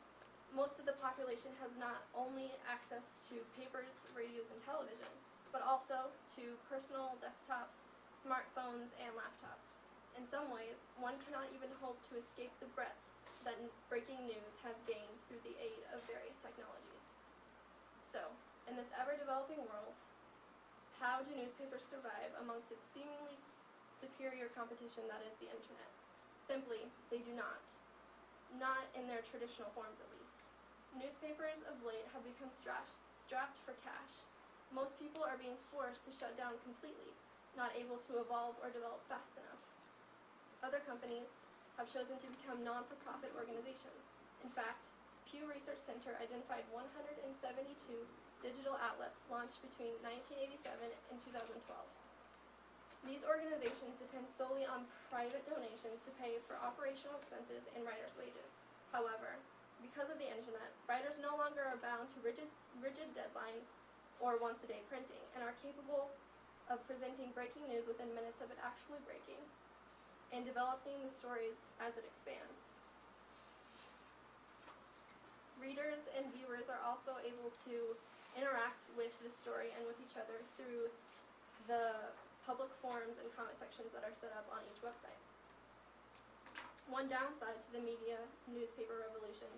most of the population has not only access to papers, radios, and television, but also to personal desktops, smartphones, and laptops. In some ways, one cannot even hope to escape the breadth that breaking news has gained through the aid of various technologies. So, In this ever-developing world, how do newspapers survive amongst its seemingly superior competition that is the internet? Simply, they do not. Not in their traditional forms, at least. Newspapers of late have become strapped for cash. Most people are being forced to shut down completely, not able to evolve or develop fast enough. Other companies have chosen to become non-for-profit organizations. In fact, Pew Research Center identified 172 digital outlets launched between 1987 and 2012. These organizations depend solely on private donations to pay for operational expenses and writers' wages. However, because of the internet, writers no longer are bound to rigid deadlines or once-a-day printing, and are capable of presenting breaking news within minutes of it actually breaking, and developing the stories as it expands. Readers and viewers are also able to interact with the story and with each other through the public forums and comment sections that are set up on each website. One downside to the media newspaper revolution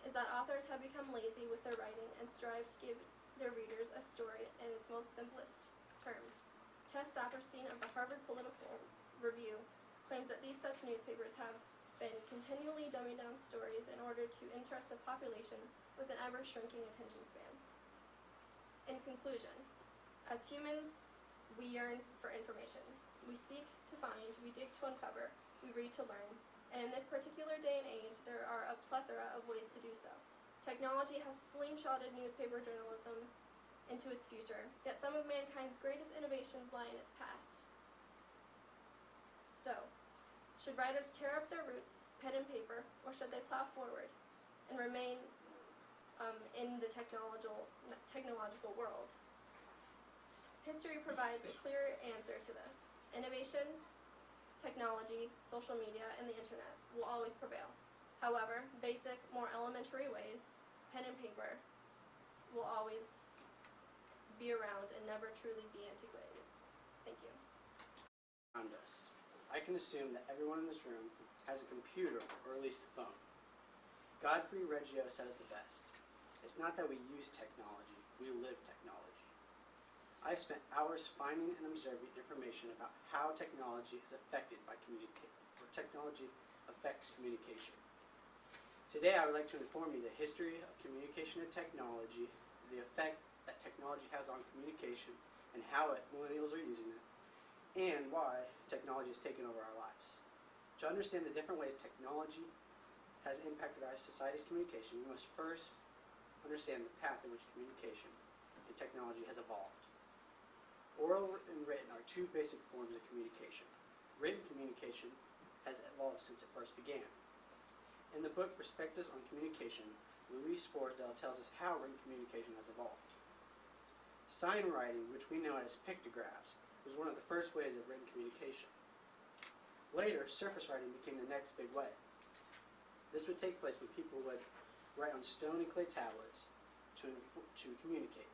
is that authors have become lazy with their writing and strive to give their readers a story in its most simplest terms. Tess Saperstein of the Harvard Political Review claims that these such newspapers have been continually dumbing down stories in order to interest a population with an ever-shrinking attention span. In conclusion, as humans, we yearn for information. We seek to find, we dig to uncover, we read to learn, and in this particular day and age, there are a plethora of ways to do so. Technology has slingshotted newspaper journalism into its future, yet some of mankind's greatest innovations lie in its past. So, should writers tear up their roots, pen and paper, or should they plow forward and remain in the technological world? History provides a clear answer to this. Innovation, technology, social media, and the internet will always prevail. However, basic, more elementary ways, pen and paper, will always be around and never truly be antiquated. Thank you. Around us. I can assume that everyone in this room has a computer or at least a phone. Godfrey Reggio said it the best. It's not that we use technology, we live technology. I've spent hours finding and observing information about how technology is affected by technology affects communication. Today I would like to inform you the history of communication and technology, the effect that technology has on communication and how millennials are using it, and why technology has taken over our lives. To understand the different ways technology has impacted our society's communication, we must first understand the path in which communication and technology has evolved. Oral and written are two basic forms of communication. Written communication has evolved since it first began. In the book Perspectives on Communication, Louise Forsdale tells us how written communication has evolved. Sign writing, which we know as pictographs, was one of the first ways of written communication. Later, surface writing became the next big way. This would take place when people would write on stone and clay tablets to communicate.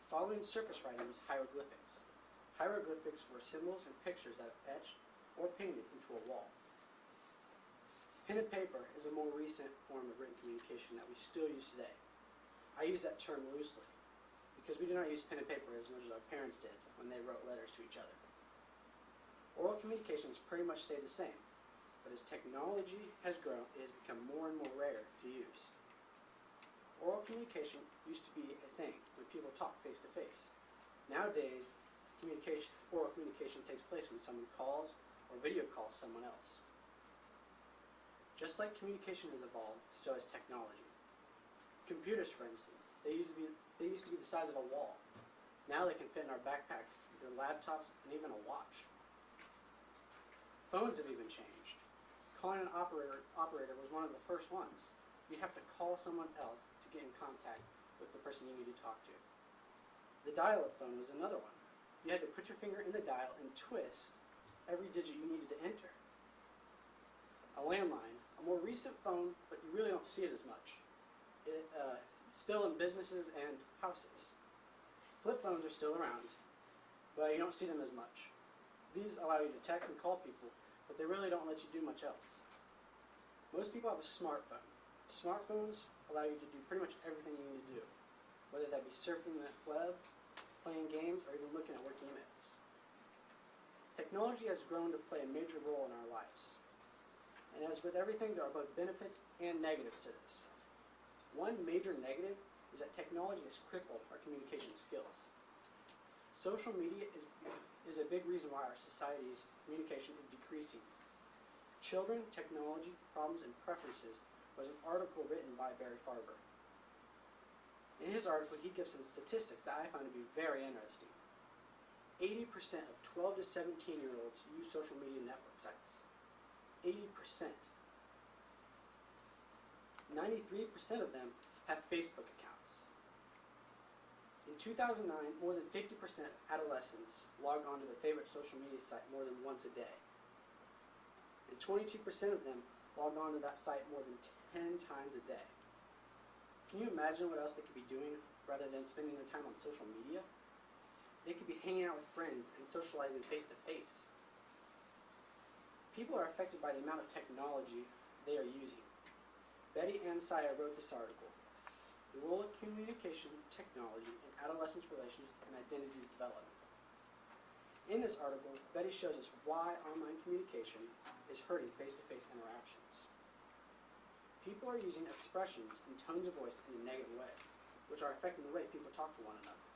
Following surface writing was hieroglyphics. Hieroglyphics were symbols and pictures that are etched or painted into a wall. Pen and paper is a more recent form of written communication that we still use today. I use that term loosely because we do not use pen and paper as much as our parents did when they wrote letters to each other. Oral communication has pretty much stayed the same, but as technology has grown, it has become more and more rare to use. Oral communication used to be a thing when people talk face to face. Nowadays, oral communication takes place when someone calls or video calls someone else. Just like communication has evolved, so has technology. Computers, for instance, they used to be the size of a wall. Now they can fit in our backpacks, their laptops, and even a watch. Phones have even changed. Calling an operator was one of the first ones. You'd have to call someone else to get in contact with the person you need to talk to. The dial-up phone was another one. You had to put your finger in the dial and twist every digit you needed to enter. A landline, a more recent phone, but you really don't see it as much. Still in businesses and houses. Flip phones are still around, but you don't see them as much. These allow you to text and call people, but they really don't let you do much else. Most people have a smartphone. Smartphones allow you to do pretty much everything you need to do. whether that be surfing the web, playing games, or even looking at work emails. Technology has grown to play a major role in our lives. And as with everything, there are both benefits and negatives to this. One major negative is that technology has crippled our communication skills. Social media is a big reason why our society's communication is decreasing. Children, Technology, Problems, and Preferences was an article written by Barry Farber. In his article, he gives some statistics that I find to be very interesting. 80% of 12 to 17-year-olds use social media network sites. 80%. 93% of them have Facebook accounts. In 2009, more than 50% of adolescents logged onto their favorite social media site more than once a day. And 22% of them logged onto that site more than 10 times a day. Can you imagine what else they could be doing rather than spending their time on social media? They could be hanging out with friends and socializing face to face. People are affected by the amount of technology they are using. Betty Ann Saya wrote this article, The Role of Communication Technology in Adolescents' Relations and Identity Development. In this article, Betty shows us why online communication is hurting face-to-face interactions. People are using expressions and tones of voice in a negative way, which are affecting the way people talk to one another.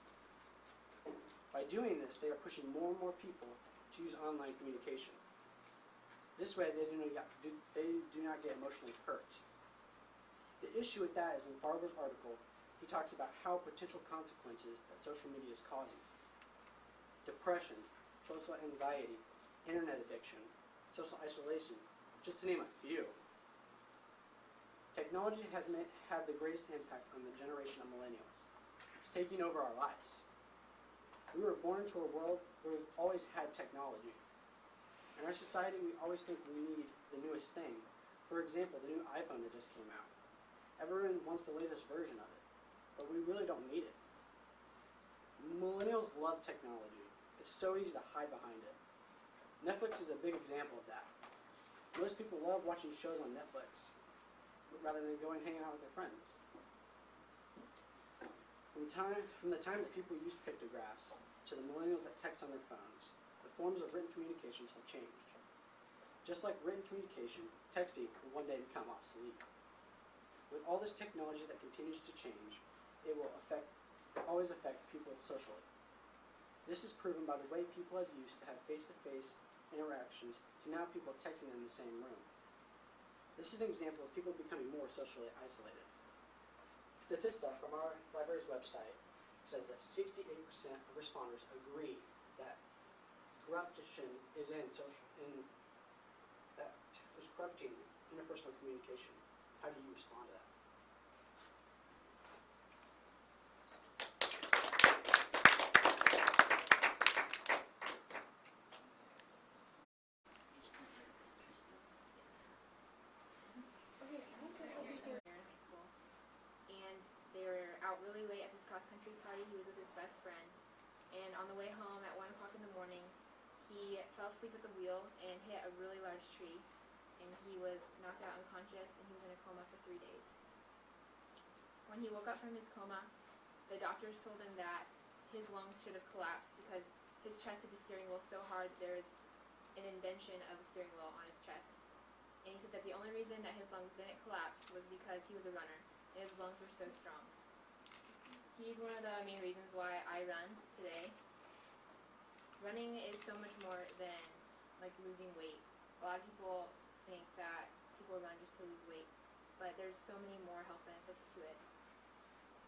By doing this, they are pushing more and more people to use online communication. This way, they do not get emotionally hurt. The issue with that is in Farber's article, he talks about how potential consequences that social media is causing. Depression, social anxiety, internet addiction, social isolation, just to name a few. Technology has had the greatest impact on the generation of millennials. It's taking over our lives. We were born into a world where we've always had technology. In our society, we always think we need the newest thing. For example, the new iPhone that just came out. Everyone wants the latest version of it, but we really don't need it. Millennials love technology. It's so easy to hide behind it. Netflix is a big example of that. Most people love watching shows on Netflix rather than going hanging out with their friends. From the time that people use pictographs to the millennials that text on their phones, the forms of written communications have changed. Just like written communication, texting will one day become obsolete. With all this technology that continues to change, it will always affect people socially. This is proven by the way people have used to have face-to-face interactions to now people texting in the same room. This is an example of people becoming more socially isolated. Statista from our library's website says that 68% of responders agree that corruption is that is corrupting interpersonal communication. How do you respond to that? They were out really late at this cross-country party. He was with his best friend. And on the way home at 1 o'clock in the morning, he fell asleep at the wheel and hit a really large tree. And he was knocked out unconscious, and he was in a coma for 3 days. When he woke up from his coma, the doctors told him that his lungs should have collapsed because his chest hit the steering wheel so hard there was an indentation of the steering wheel on his chest. And he said that the only reason that his lungs didn't collapse was because he was a runner. His lungs were so strong. He's one of the main reasons why I run today. Running is so much more than like losing weight. A lot of people think that people run just to lose weight, but there's so many more health benefits to it.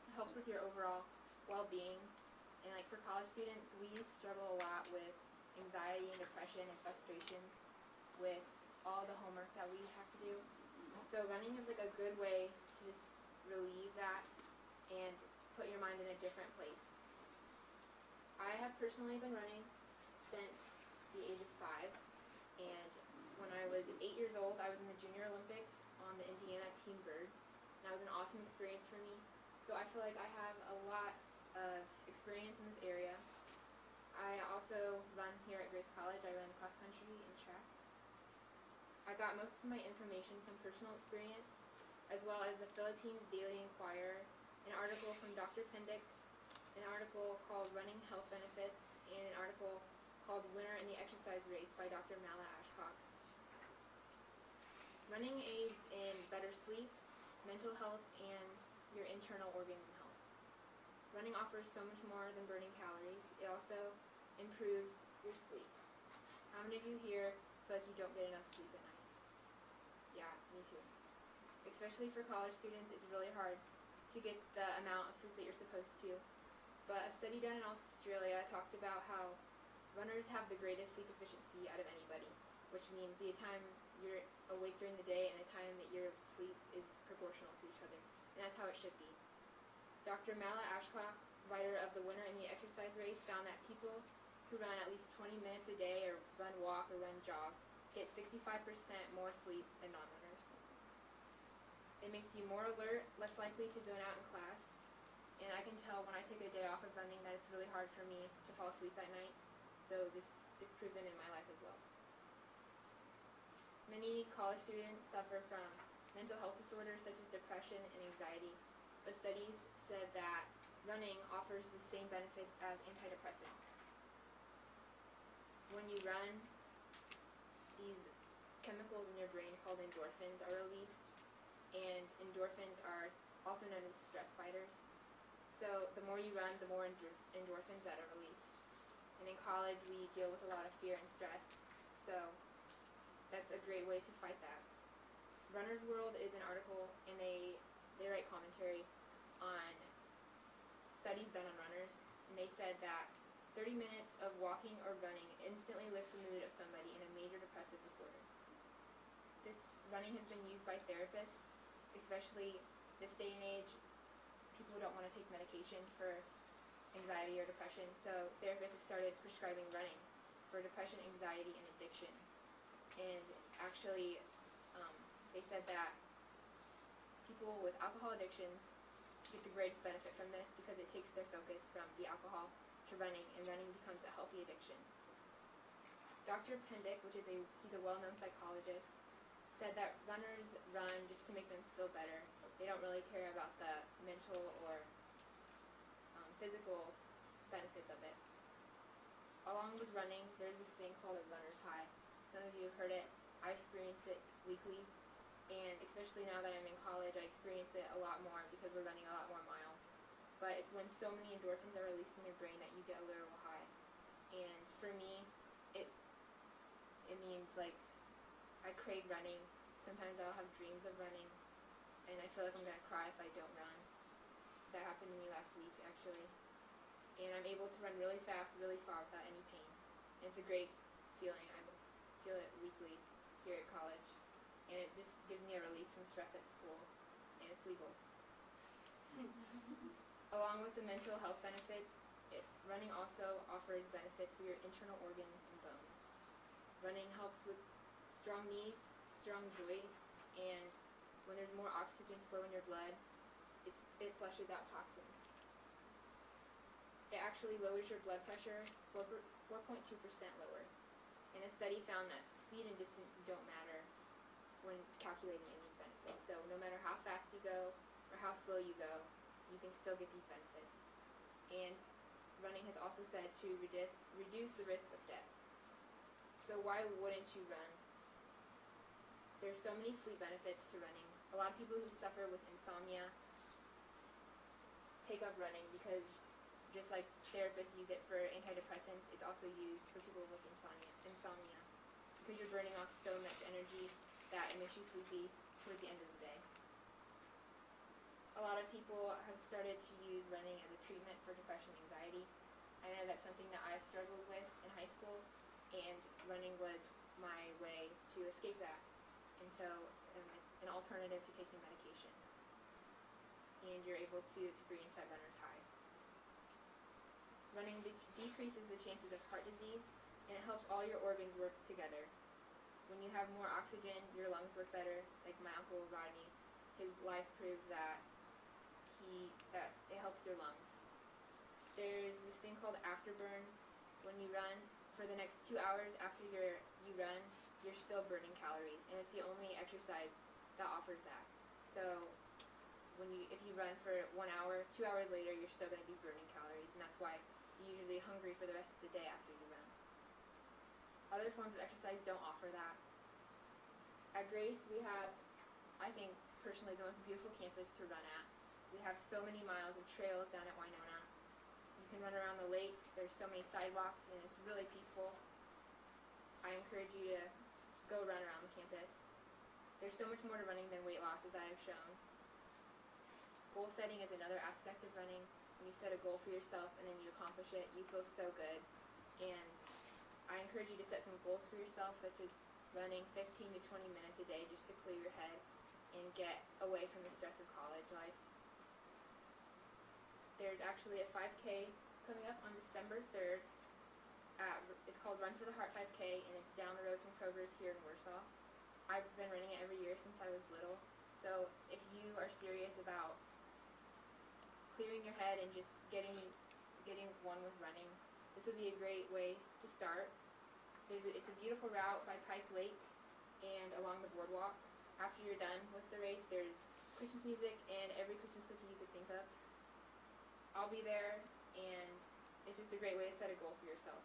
It helps with your overall well-being, and like for college students, we struggle a lot with anxiety and depression and frustrations with all the homework that we have to do. So running is like a good way to just relieve that and put your mind in a different place. I have personally been running since the age of 5, and when I was 8 years old, I was in the Junior Olympics on the Indiana Team Bird. That was an awesome experience for me. So I feel like I have a lot of experience in this area. I also run here at Grace College. I run cross country and track. I got most of my information from personal experience, as well as the Philippines Daily Inquirer an article from Dr. Pendick, an article called Running Health Benefits, and an article called Winner in the Exercise Race by Dr. Mala Ashcock. Running aids in better sleep, mental health, and your internal organs and health. Running offers so much more than burning calories. It also improves your sleep. How many of you here feel like you don't get enough sleep at night? Yeah, me too. Especially for college students, it's really hard to get the amount of sleep that you're supposed to. But a study done in Australia talked about how runners have the greatest sleep efficiency out of anybody, which means the time you're awake during the day and the time that you're asleep is proportional to each other. And that's how it should be. Dr. Mala Ashcock, writer of The Winner in the Exercise Race, found that people who run at least 20 minutes a day or run walk or run jog get 65% more sleep than non-runners. It makes you more alert, less likely to zone out in class, and I can tell when I take a day off of running that it's really hard for me to fall asleep at night, so this is proven in my life as well. Many college students suffer from mental health disorders such as depression and anxiety, but studies said that running offers the same benefits as antidepressants. When you run, these chemicals in your brain called endorphins are released, and endorphins are also known as stress fighters. So the more you run, the more endorphins that are released. And in college, we deal with a lot of fear and stress, so that's a great way to fight that. Runner's World is an article, and they write commentary on studies done on runners, and they said that 30 minutes of walking or running instantly lifts the mood of somebody in a major depressive disorder. This running has been used by therapists, especially this day and age. People don't want to take medication for anxiety or depression, so therapists have started prescribing running for depression, anxiety, and addictions. And actually, they said that people with alcohol addictions get the greatest benefit from this because it takes their focus from the alcohol to running, and running becomes a healthy addiction. Dr. Pendick, he's a well-known psychologist, said that runners run just to make them feel better. They don't really care about the mental or physical benefits of it. Along with running, there's this thing called a runner's high. Some of you have heard it. I experience it weekly, and especially now that I'm in college, I experience it a lot more because we're running a lot more miles. But it's when so many endorphins are released in your brain that you get a literal high. And for me, it means like I crave running. Sometimes I'll have dreams of running, and I feel like I'm gonna cry if I don't run. That happened to me last week, actually. And I'm able to run really fast, really far without any pain. And it's a great feeling. I feel it weekly here at college. And it just gives me a release from stress at school, and it's legal. Along with the mental health benefits, running also offers benefits for your internal organs and bones. Running helps with strong knees, strong joints, and when there's more oxygen flow in your blood, it flushes out toxins. It actually lowers your blood pressure 4.2% lower. And a study found that speed and distance don't matter when calculating any of these benefits. So no matter how fast you go or how slow you go, you can still get these benefits. And running has also said to reduce the risk of death. So why wouldn't you run? There's so many sleep benefits to running. A lot of people who suffer with insomnia take up running because just like therapists use it for antidepressants, it's also used for people with insomnia because you're burning off so much energy that it makes you sleepy towards the end of the day. A lot of people have started to use running as a treatment for depression and anxiety. I know that's something that I've struggled with in high school, and running was my way to escape that. And so it's an alternative to taking medication. And you're able to experience that runner's high. Running decreases the chances of heart disease, and it helps all your organs work together. When you have more oxygen, your lungs work better. Like my uncle Rodney, his life proved that it helps your lungs. There's this thing called afterburn. When you run, for the next 2 hours after you run, you're still burning calories, and it's the only exercise that offers that. So if you run for 1 hour, 2 hours later, you're still going to be burning calories, and that's why you're usually hungry for the rest of the day after you run. Other forms of exercise don't offer that. At Grace, we have, I think, personally, the most beautiful campus to run at. We have so many miles of trails down at Winona. You can run around the lake. There's so many sidewalks, and it's really peaceful. I encourage you to go run around the campus. There's so much more to running than weight loss, as I have shown. Goal setting is another aspect of running. When you set a goal for yourself and then you accomplish it, you feel so good. And I encourage you to set some goals for yourself, such as running 15 to 20 minutes a day just to clear your head and get away from the stress of college life. There's actually a 5K coming up on December 3rd. It's called Run for the Heart 5K, and it's down the road from Kroger's here in Warsaw. I've been running it every year since I was little. So if you are serious about clearing your head and just getting one with running, this would be a great way to start. It's a beautiful route by Pike Lake and along the boardwalk. After you're done with the race, there's Christmas music and every Christmas cookie you could think of. I'll be there, and it's just a great way to set a goal for yourself.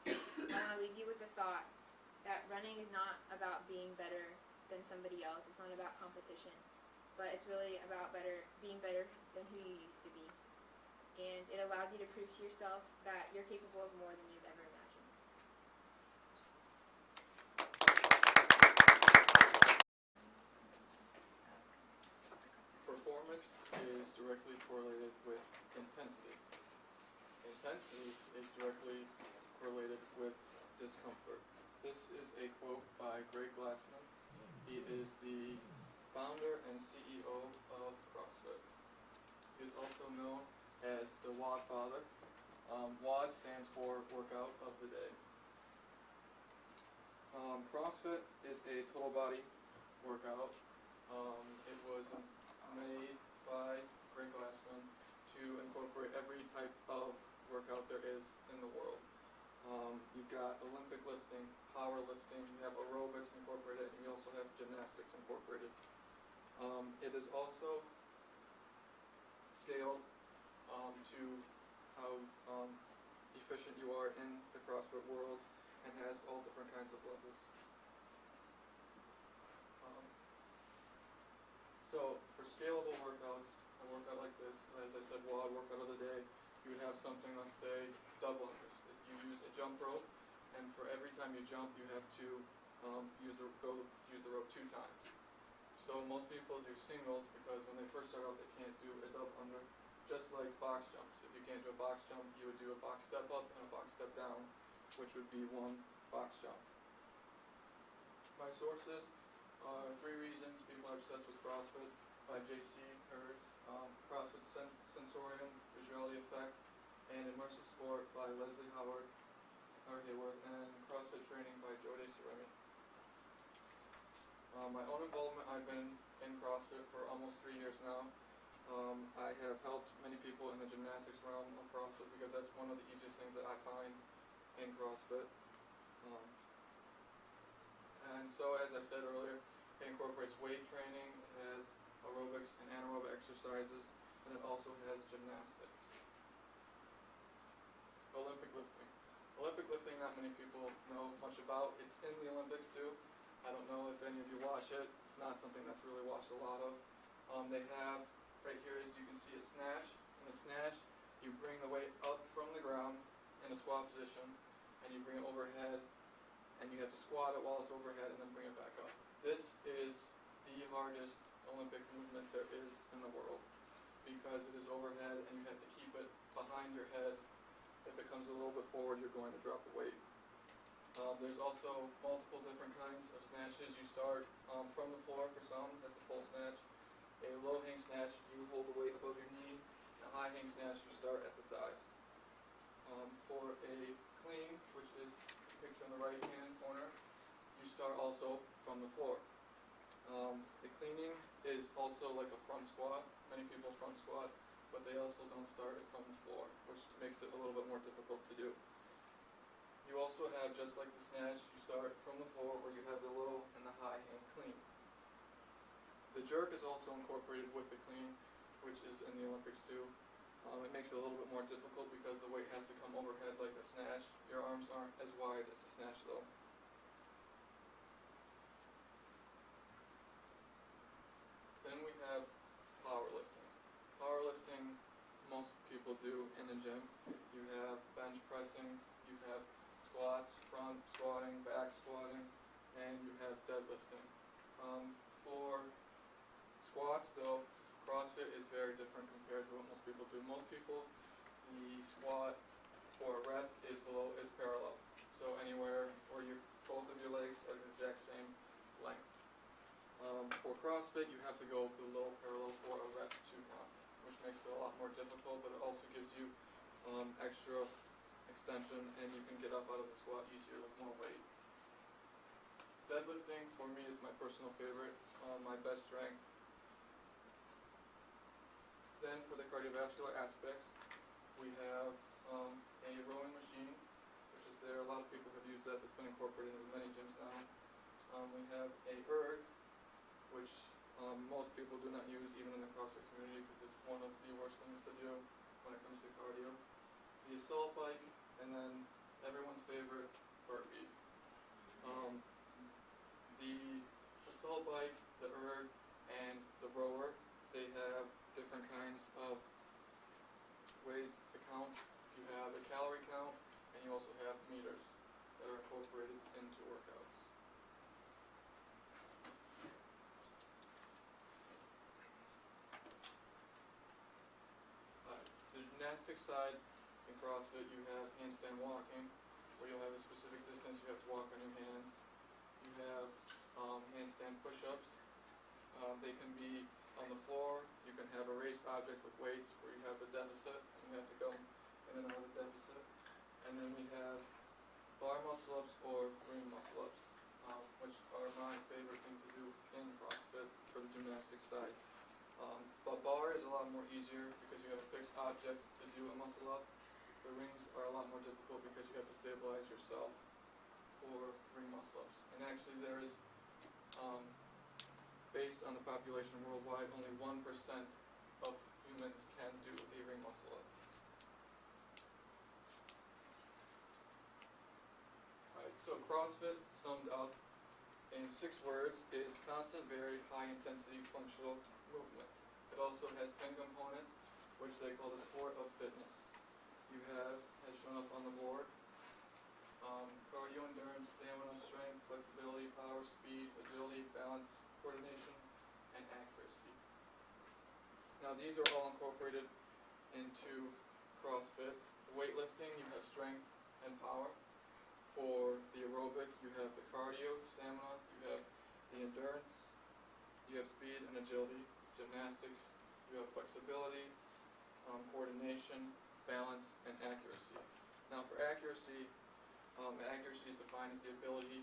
I want to leave you with the thought that running is not about being better than somebody else. It's not about competition, but it's really about being better than who you used to be. And it allows you to prove to yourself that you're capable of more than you've ever imagined. Performance is directly correlated with intensity. Intensity is directly correlated with discomfort. This is a quote by Greg Glassman. He is the founder and CEO of CrossFit. He is also known as the WOD Father. WOD stands for Workout of the Day. CrossFit is a total body workout. It was made by Greg Glassman to incorporate every type of workout there is in the world. You've got Olympic lifting, power lifting, you have aerobics incorporated, and you also have gymnastics incorporated. It is also scaled to how efficient you are in the CrossFit world and has all different kinds of levels. So for scalable workouts, a workout like this, as I said, WOD, workout of the day, you would have something, let's say, double unders. You use a jump rope, and for every time you jump, you have to use the rope 2 times. So most people do singles because when they first start out, they can't do a double under, just like box jumps. If you can't do a box jump, you would do a box step up and a box step down, which would be 1 box jump. My sources are 3 reasons people are obsessed with CrossFit by J.C. Hers, CrossFit Sensorium, Visuality Effect, and Immersive Sport by Leslie Hayward, and CrossFit Training by Jode Ceremi. My own involvement, I've been in CrossFit for almost 3 years now. I have helped many people in the gymnastics realm of CrossFit because that's one of the easiest things that I find in CrossFit. And so, as I said earlier, it incorporates weight training, it has aerobics and anaerobic exercises, and it also has gymnastics. Olympic lifting. Olympic lifting, not many people know much about. It's in the Olympics too. I don't know if any of you watch it. It's not something that's really watched a lot of. They have, right here as you can see, a snatch. In the snatch, you bring the weight up from the ground in a squat position, and you bring it overhead, and you have to squat it while it's overhead and then bring it back up. This is the hardest Olympic movement there is in the world because it is overhead and you have to keep it behind your head. If it comes a little bit forward, you're going to drop the weight. There's also multiple different kinds of snatches. You start from the floor for some, that's a full snatch. A low hang snatch, you hold the weight above your knee. A high hang snatch, you start at the thighs. For a clean, which is the picture in the right hand corner, you start also from the floor. The cleaning is also like a front squat. Many people front squat, but they also don't start it from the floor, which makes it a little bit more difficult to do. You also have, just like the snatch, you start from the floor where you have the low and the high hand clean. The jerk is also incorporated with the clean, which is in the Olympics too. It makes it a little bit more difficult because the weight has to come overhead like a snatch. Your arms aren't as wide as a snatch though. Then we have powerlifting. Powerlifting, most people do in the gym. You have bench pressing, you have squats, front squatting, back squatting, and you have deadlifting. For squats though, CrossFit is very different compared to what most people do. Most people, the squat for a rep is parallel. So anywhere where both of your legs are the exact same length. For CrossFit, you have to go below parallel for a rep 2 count, which makes it a lot more difficult, but it also gives you extra extension, and you can get up out of the squat easier with more weight. Deadlifting for me is my personal favorite, my best strength. Then for the cardiovascular aspects, we have a rowing machine, which is there. A lot of people have used that. That's been incorporated into many gyms now. We have a erg, which most people do not use even in the CrossFit community because it's one of the worst things to do when it comes to cardio. The assault bike, and then everyone's favorite, burpee. The assault bike, the erg, and the rower, they have different kinds of ways to count. You have a calorie count, and you also have meters that are incorporated into workouts. The gymnastics side in CrossFit, you have handstand walking, where you'll have a specific distance you have to walk on your hands. You have handstand push-ups. They can be on the floor. You can have a raised object with weights where you have a deficit and you have to go in and out of the deficit. And then we have bar muscle-ups or ring muscle-ups, which are my favorite thing to do in CrossFit for the gymnastics side. But bar is a lot more easier because you have a fixed object to do a muscle-up. The rings are a lot more difficult because you have to stabilize yourself for ring muscle-ups. And actually there is, based on the population worldwide, only 1% of humans can do a ring muscle-up. Alright, so CrossFit, summed up in 6 words, is constant, varied, high-intensity, functional movement. It also has 10 components, which they call the sport of fitness. You have, as shown up on the board, cardio, endurance, stamina, strength, flexibility, power, speed, agility, balance, coordination, and accuracy. Now these are all incorporated into CrossFit. The weightlifting, you have strength and power. For the aerobic, you have the cardio, stamina, you have the endurance, you have speed and agility. Gymnastics, you have flexibility, coordination, balance, and accuracy. Now for accuracy, accuracy is defined as the ability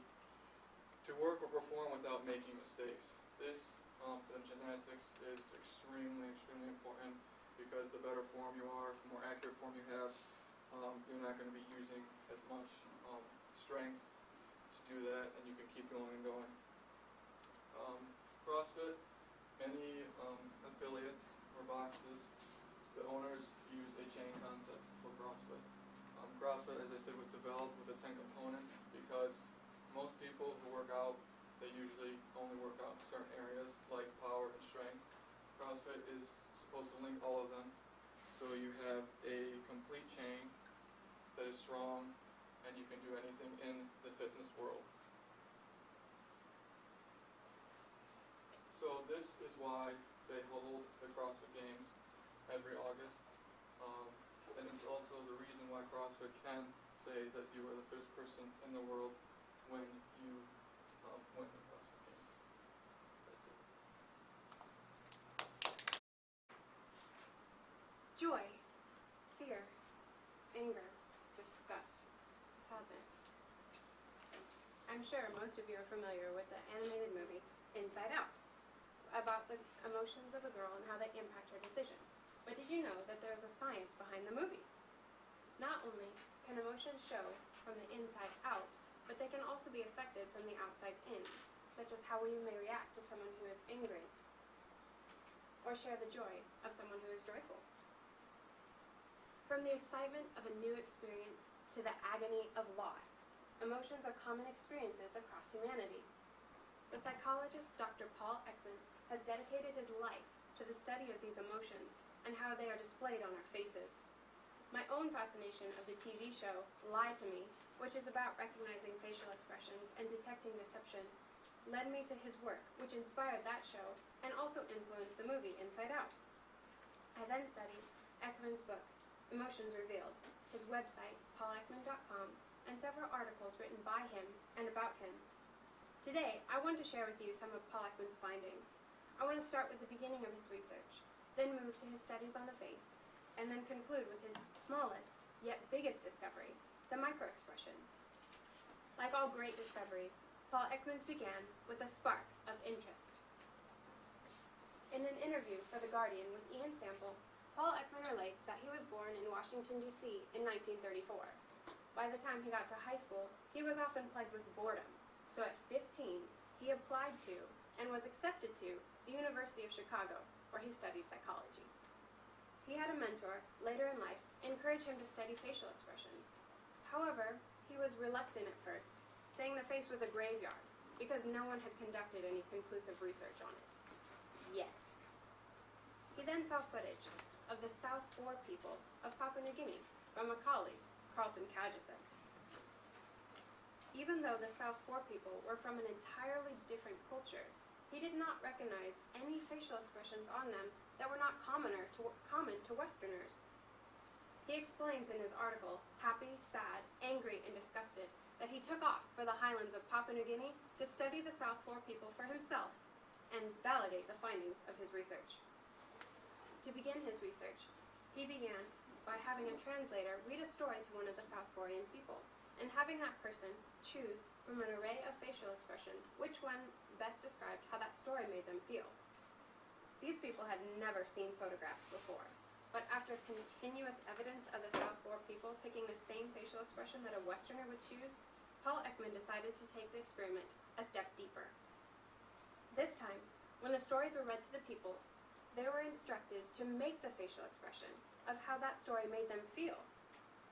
to work or perform without making mistakes. This, for the gymnastics, is extremely important because the better form you are, the more accurate form you have, you're not going to be using as much strength to do that, and you can keep going and going. CrossFit, many affiliates or boxes, the owners use a chain concept for CrossFit. CrossFit, as I said, was developed with the 10 components because most people who work out, they usually only work out in certain areas like power and strength. CrossFit is supposed to link all of them, so you have a complete chain that is strong and you can do anything in the fitness world. So this is why they hold the CrossFit Games every August. And it's also the reason why CrossFit can say that you are the first person in the world when you win the CrossFit Games. That's it. Joy, fear, anger, disgust, sadness. I'm sure most of you are familiar with the animated movie Inside Out, about the emotions of a girl and how they impact her decisions. But did you know that there is a science behind the movie? Not only can emotions show from the inside out, but they can also be affected from the outside in, such as how you may react to someone who is angry, or share the joy of someone who is joyful. From the excitement of a new experience to the agony of loss, emotions are common experiences across humanity. The psychologist Dr. Paul Ekman has dedicated his life to the study of these emotions and how they are displayed on our faces. My own fascination of the TV show Lie to Me, which is about recognizing facial expressions and detecting deception, led me to his work, which inspired that show and also influenced the movie Inside Out. I then studied Ekman's book, Emotions Revealed, his website, paulekman.com, and several articles written by him and about him. Today, I want to share with you some of Paul Ekman's findings. I want to start with the beginning of his research, then move to his studies on the face, and then conclude with his smallest, yet biggest discovery, the microexpression. Like all great discoveries, Paul Ekman's began with a spark of interest. In an interview for The Guardian with Ian Sample, Paul Ekman relates that he was born in Washington, D.C. in 1934. By the time he got to high school, he was often plagued with boredom, so at 15, he applied to and was accepted to the University of Chicago, where he studied psychology. He had a mentor, later in life, encourage him to study facial expressions. However, he was reluctant at first, saying the face was a graveyard because no one had conducted any conclusive research on it. Yet. He then saw footage of the South Four people of Papua New Guinea from a colleague, Carlton Kajasek. Even though the South Four people were from an entirely different culture, he did not recognize any facial expressions on them that were not common to Westerners. He explains in his article, Happy, Sad, Angry, and Disgusted, that he took off for the highlands of Papua New Guinea to study the South Four people for himself and validate the findings of his research. To begin his research, he began by having a translator read a story to one of the South Korean people, and having that person choose from an array of facial expressions which one best described how that story made them feel. These people had never seen photographs before, but after continuous evidence of the South Four people picking the same facial expression that a Westerner would choose, Paul Ekman decided to take the experiment a step deeper. This time, when the stories were read to the people, they were instructed to make the facial expression of how that story made them feel.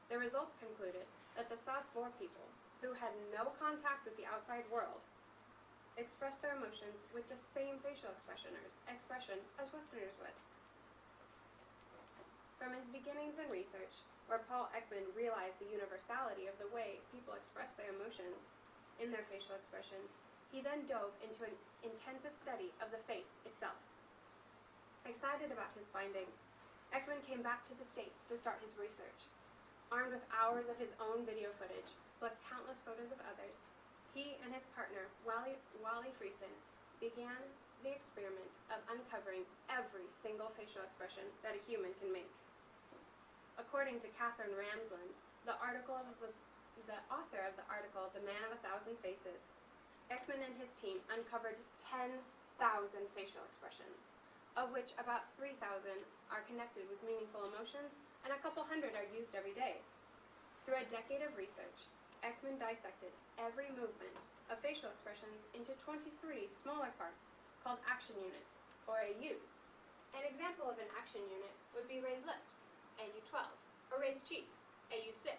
The results concluded that the South Four people, who had no contact with the outside world, expressed their emotions with the same facial expression as Westerners would. From his beginnings in research, where Paul Ekman realized the universality of the way people express their emotions in their facial expressions, he then dove into an intensive study of the face itself. Excited about his findings, Ekman came back to the States to start his research. Armed with hours of his own video footage, plus countless photos of others, he and his partner, Wally Friesen, began the experiment of uncovering every single facial expression that a human can make. According to Catherine Ramsland, the author of the article, The Man of 1,000 Faces, Ekman and his team uncovered 10,000 facial expressions, of which about 3,000 are connected with meaningful emotions and a couple hundred are used every day. Through a decade of research, Ekman dissected every movement of facial expressions into 23 smaller parts called action units, or AUs. An example of an action unit would be raised lips, AU12, or raised cheeks, AU6,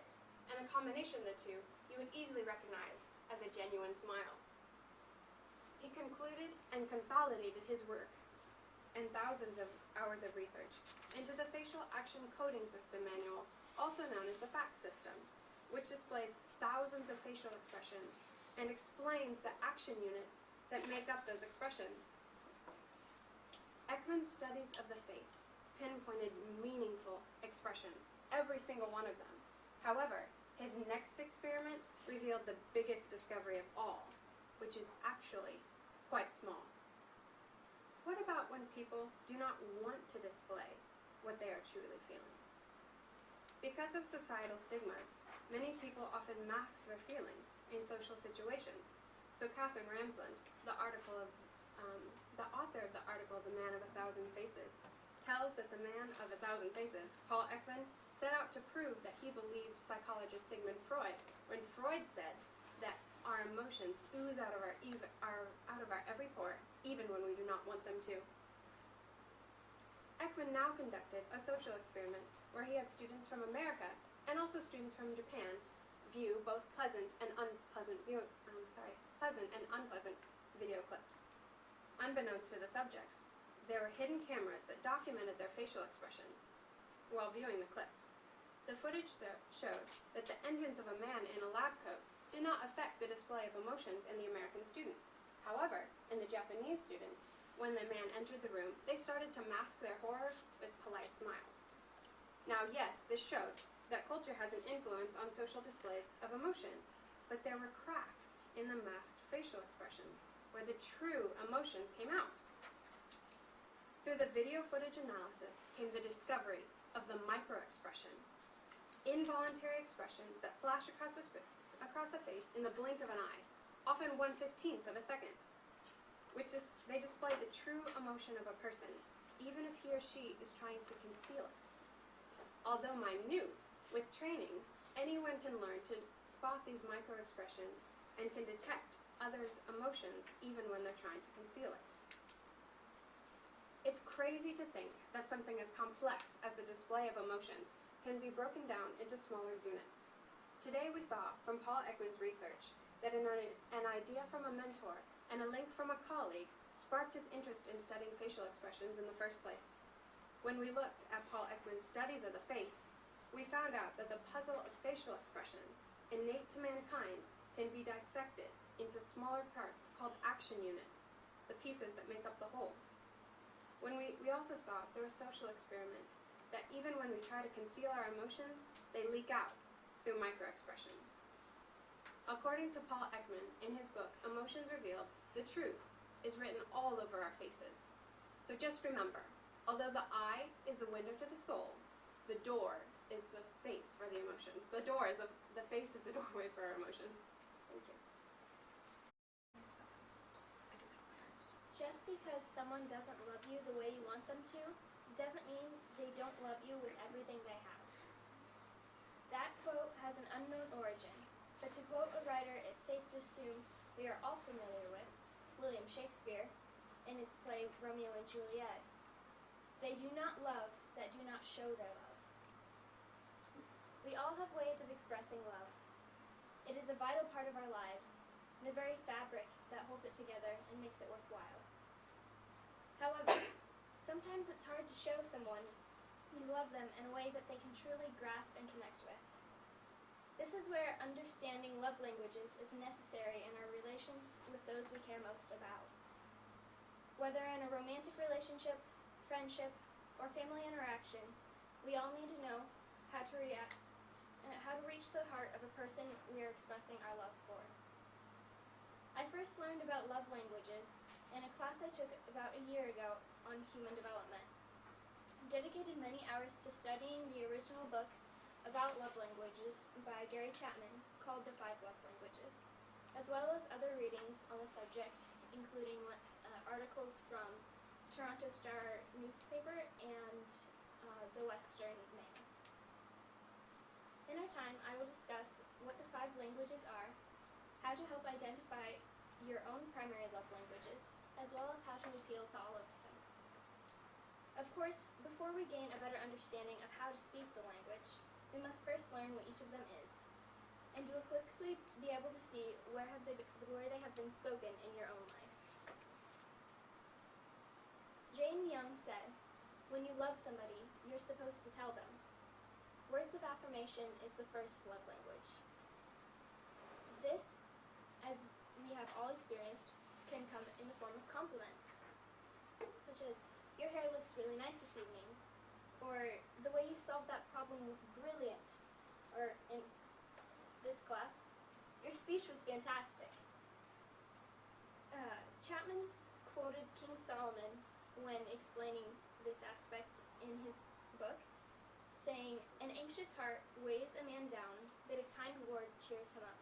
and a combination of the two you would easily recognize as a genuine smile. He concluded and consolidated his work and thousands of hours of research into the Facial Action Coding System Manual, also known as the FACS system, which displays thousands of facial expressions and explains the action units that make up those expressions. Ekman's studies of the face pinpointed meaningful expression, every single one of them. However, his next experiment revealed the biggest discovery of all, which is actually quite small. What about when people do not want to display what they are truly feeling? Because of societal stigmas, many people often mask their feelings in social situations. So Catherine Ramsland, the author of the article, The Man of 1,000 Faces, tells that the man of 1,000 faces, Paul Ekman, set out to prove that he believed psychologist Sigmund Freud, when Freud said that our emotions ooze out of our every pore, even when we do not want them to. Ekman now conducted a social experiment where he had students from America and also students from Japan view both pleasant and unpleasant video clips. Unbeknownst to the subjects, there were hidden cameras that documented their facial expressions while viewing the clips. The footage showed that the entrance of a man in a lab coat did not affect the display of emotions in the American students. However, in the Japanese students, when the man entered the room, they started to mask their horror with polite smiles. Now, yes, this showed that culture has an influence on social displays of emotion, but there were cracks in the masked facial expressions where the true emotions came out. Through the video footage analysis came the discovery of the micro-expression, involuntary expressions that flash across the face in the blink of an eye, often 1/15 of a second, they display the true emotion of a person, even if he or she is trying to conceal it. Although minute, with training, anyone can learn to spot these micro-expressions and can detect others' emotions even when they're trying to conceal it. It's crazy to think that something as complex as the display of emotions can be broken down into smaller units. Today we saw from Paul Ekman's research that an idea from a mentor and a link from a colleague sparked his interest in studying facial expressions in the first place. When we looked at Paul Ekman's studies of the face, we found out that the puzzle of facial expressions, innate to mankind, can be dissected into smaller parts called action units, the pieces that make up the whole. We also saw through a social experiment that even when we try to conceal our emotions, they leak out through microexpressions. According to Paul Ekman, in his book, Emotions Revealed, the truth is written all over our faces. So just remember, although the eye is the window to the soul, the door is the face for the emotions. The face is the doorway for our emotions. Thank you. Just because someone doesn't love you the way you want them to, doesn't mean they don't love you with everything they have. That quote has an unknown origin, but to quote a writer it's safe to assume we are all familiar with, William Shakespeare, in his play Romeo and Juliet. They do not love that do not show their love. We all have ways of expressing love. It is a vital part of our lives, the very fabric that holds it together and makes it worthwhile. However, sometimes it's hard to show someone you love them in a way that they can truly grasp and connect with. This is where understanding love languages is necessary in our relations with those we care most about. Whether in a romantic relationship, friendship, or family interaction, we all need to know how to reach the heart of a person we are expressing our love for. I first learned about love languages in a class I took about a year ago on human development. I dedicated many hours to studying the original book about love languages by Gary Chapman called The 5 Love Languages, as well as other readings on the subject, including articles from Toronto Star newspaper and the Western Mail. In our time, I will discuss what the 5 languages are, how to help identify your own primary love languages, as well as how to appeal to all of them. Of course, before we gain a better understanding of how to speak the language, we must first learn what each of them is, and you will quickly be able to see where they have been spoken in your own life. Jane Young said, "When you love somebody, you're supposed to tell them." Words of affirmation is the first love language. This, as we have all experienced, can come in the form of compliments, such as, "Your hair looks really nice this evening," or "The way you solved that problem was brilliant," or in this class, "Your speech was fantastic." Chapman's quoted King Solomon when explaining this aspect in his book, saying, "An anxious heart weighs a man down, but a kind word cheers him up."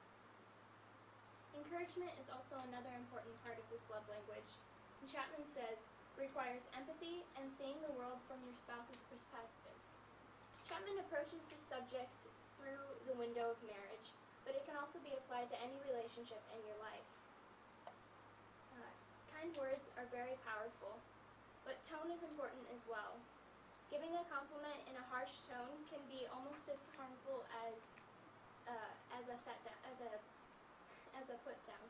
Encouragement is also another important part of this love language, and Chapman says, requires empathy and seeing the world from your spouse's perspective. Chapman approaches this subject through the window of marriage, but it can also be applied to any relationship in your life. Kind words are very powerful, but tone is important as well. Giving a compliment in a harsh tone can be almost as harmful as a put down.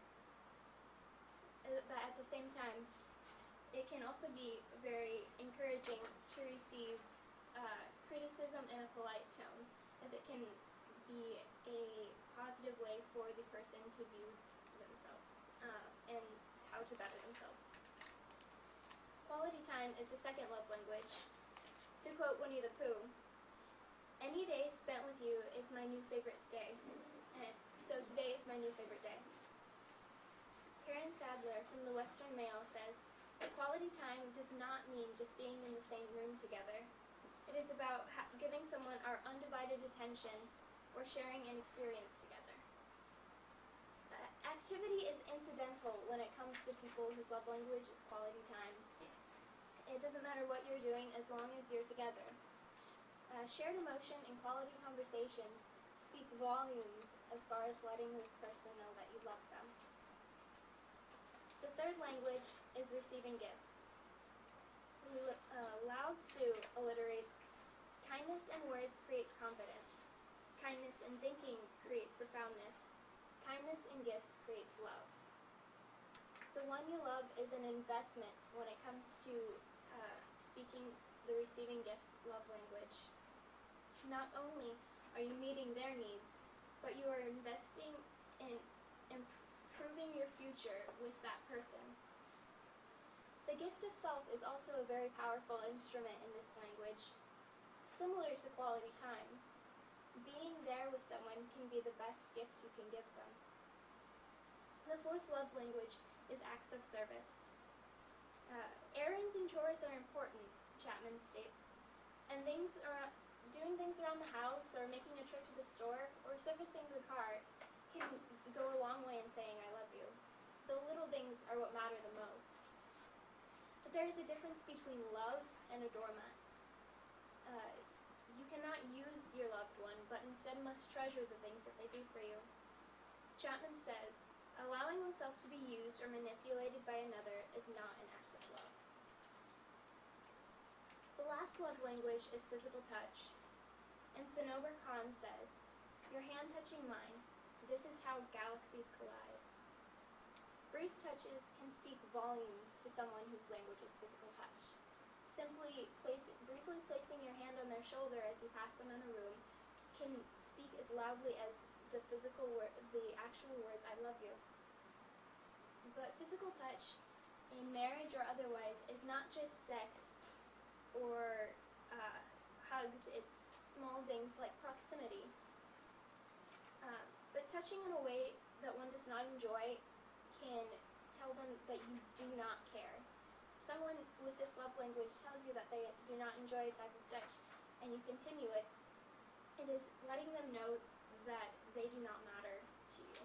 But at the same time, it can also be very encouraging to receive criticism in a polite tone, as it can be a positive way for the person to view themselves and how to better themselves. Quality time is the second love language. To quote Winnie the Pooh, "Any day spent with you is my new favorite day. So today is my new favorite day." Karen Sadler from the Western Mail says that quality time does not mean just being in the same room together. It is about giving someone our undivided attention or sharing an experience together. Activity is incidental when it comes to people whose love language is quality time. It doesn't matter what you're doing as long as you're together. Shared emotion and quality conversations speak volumes as far as letting this person know that you love them. The third language is receiving gifts. Lao Tzu alliterates, "Kindness in words creates confidence. Kindness in thinking creates profoundness. Kindness in gifts creates love." The one you love is an investment when it comes to speaking the receiving gifts love language. Not only are you meeting their needs, but you are investing in improving your future with that person. The gift of self is also a very powerful instrument in this language. Similar to quality time, being there with someone can be the best gift you can give them. The fourth love language is acts of service. Errands and chores are important, Chapman states, and doing things around the house or making a trip to the store or servicing the car can go a long way in saying I love you. The little things are what matter the most. But there is a difference between love and a doormat. You cannot use your loved one, but instead must treasure the things that they do for you. Chapman says, "Allowing oneself to be used or manipulated by another is not an act of love." The last love language is physical touch. And Sonober Khan says, "Your hand touching mine, this is how galaxies collide." Brief touches can speak volumes to someone whose language is physical touch. Simply briefly placing your hand on their shoulder as you pass them in a room can speak as loudly as the actual words, "I love you." But physical touch, in marriage or otherwise, is not just sex or hugs, it's small things like proximity. But touching in a way that one does not enjoy can tell them that you do not care. If someone with this love language tells you that they do not enjoy a type of touch, and you continue it, it is letting them know that they do not matter to you.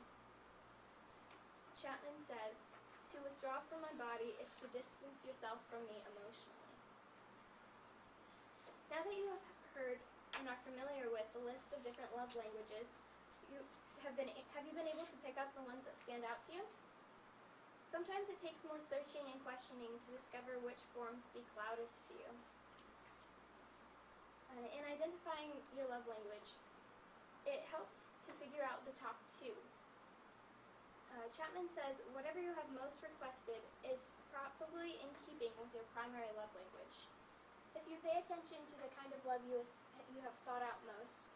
Chapman says, "To withdraw from my body is to distance yourself from me emotionally." Now that you have heard and are familiar with the list of different love languages, have you been able to pick up the ones that stand out to you? Sometimes it takes more searching and questioning to discover which forms speak loudest to you. In identifying your love language, it helps to figure out the top two. Chapman says, "Whatever you have most requested is probably in keeping with your primary love language. If you pay attention to the kind of love you have sought out most,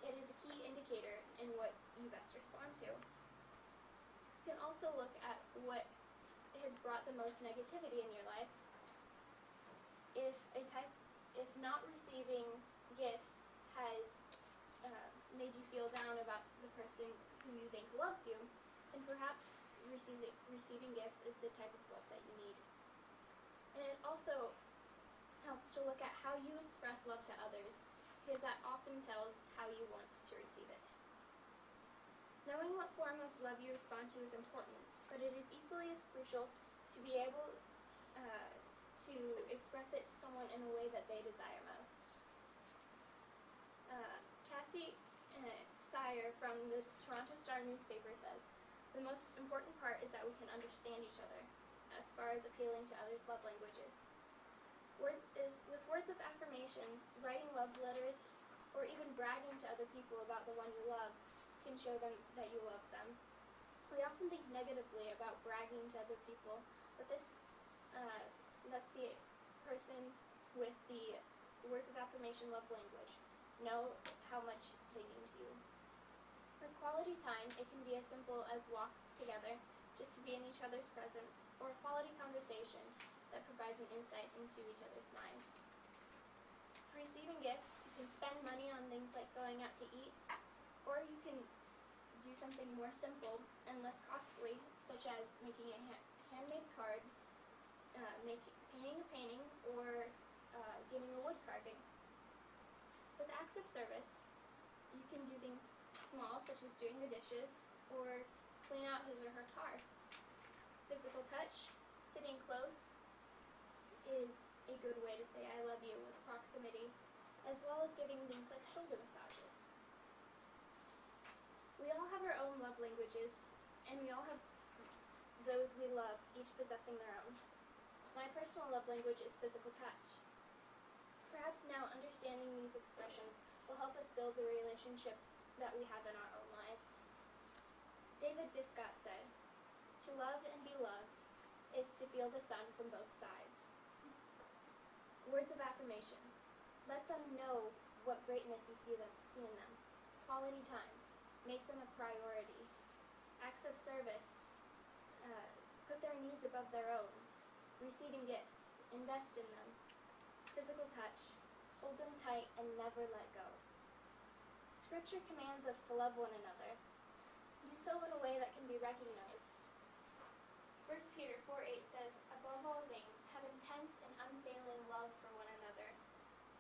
it is a key indicator in what you best respond to." You can also look at what has brought the most negativity in your life. If not receiving gifts has made you feel down about the person who you think loves you, then perhaps receiving gifts is the type of love that you need. And it also helps to look at how you express love to others, because that often tells how you want to receive it. Knowing what form of love you respond to is important, but it is equally as crucial to be able to express it to someone in a way that they desire most. Cassie Sire from the Toronto Star newspaper says, "The most important part is that we can understand each other, as far as appealing to others' love languages. With words of affirmation, writing love letters, or even bragging to other people about the one you love can show them that you love them. We often think negatively about bragging to other people, but this lets the person with the words of affirmation love language know how much they mean to you. With quality time, it can be as simple as walks together, just to be in each other's presence, or a quality conversation that provides an insight into each other's minds. For receiving gifts, you can spend money on things like going out to eat, or you can do something more simple and less costly, such as making a handmade card, painting a painting, or giving a wood carving. With acts of service, you can do things small, such as doing the dishes, or clean out his or her car. Physical touch, sitting close, is a good way to say I love you with proximity, as well as giving things like shoulder massages. We all have our own love languages, and we all have those we love, each possessing their own. My personal love language is physical touch. Perhaps now understanding these expressions will help us build the relationships that we have in our own lives. David Viscott said, "To love and be loved is to feel the sun from both sides." Words of affirmation. Let them know what greatness you see in them. Quality time. Make them a priority. Acts of service. Put their needs above their own. Receiving gifts. Invest in them. Physical touch. Hold them tight and never let go. Scripture commands us to love one another. Do so in a way that can be recognized. 1 Peter 4:8 says, "Above all things, have intense and unfailing love for one another,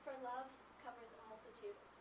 for love covers a multitude of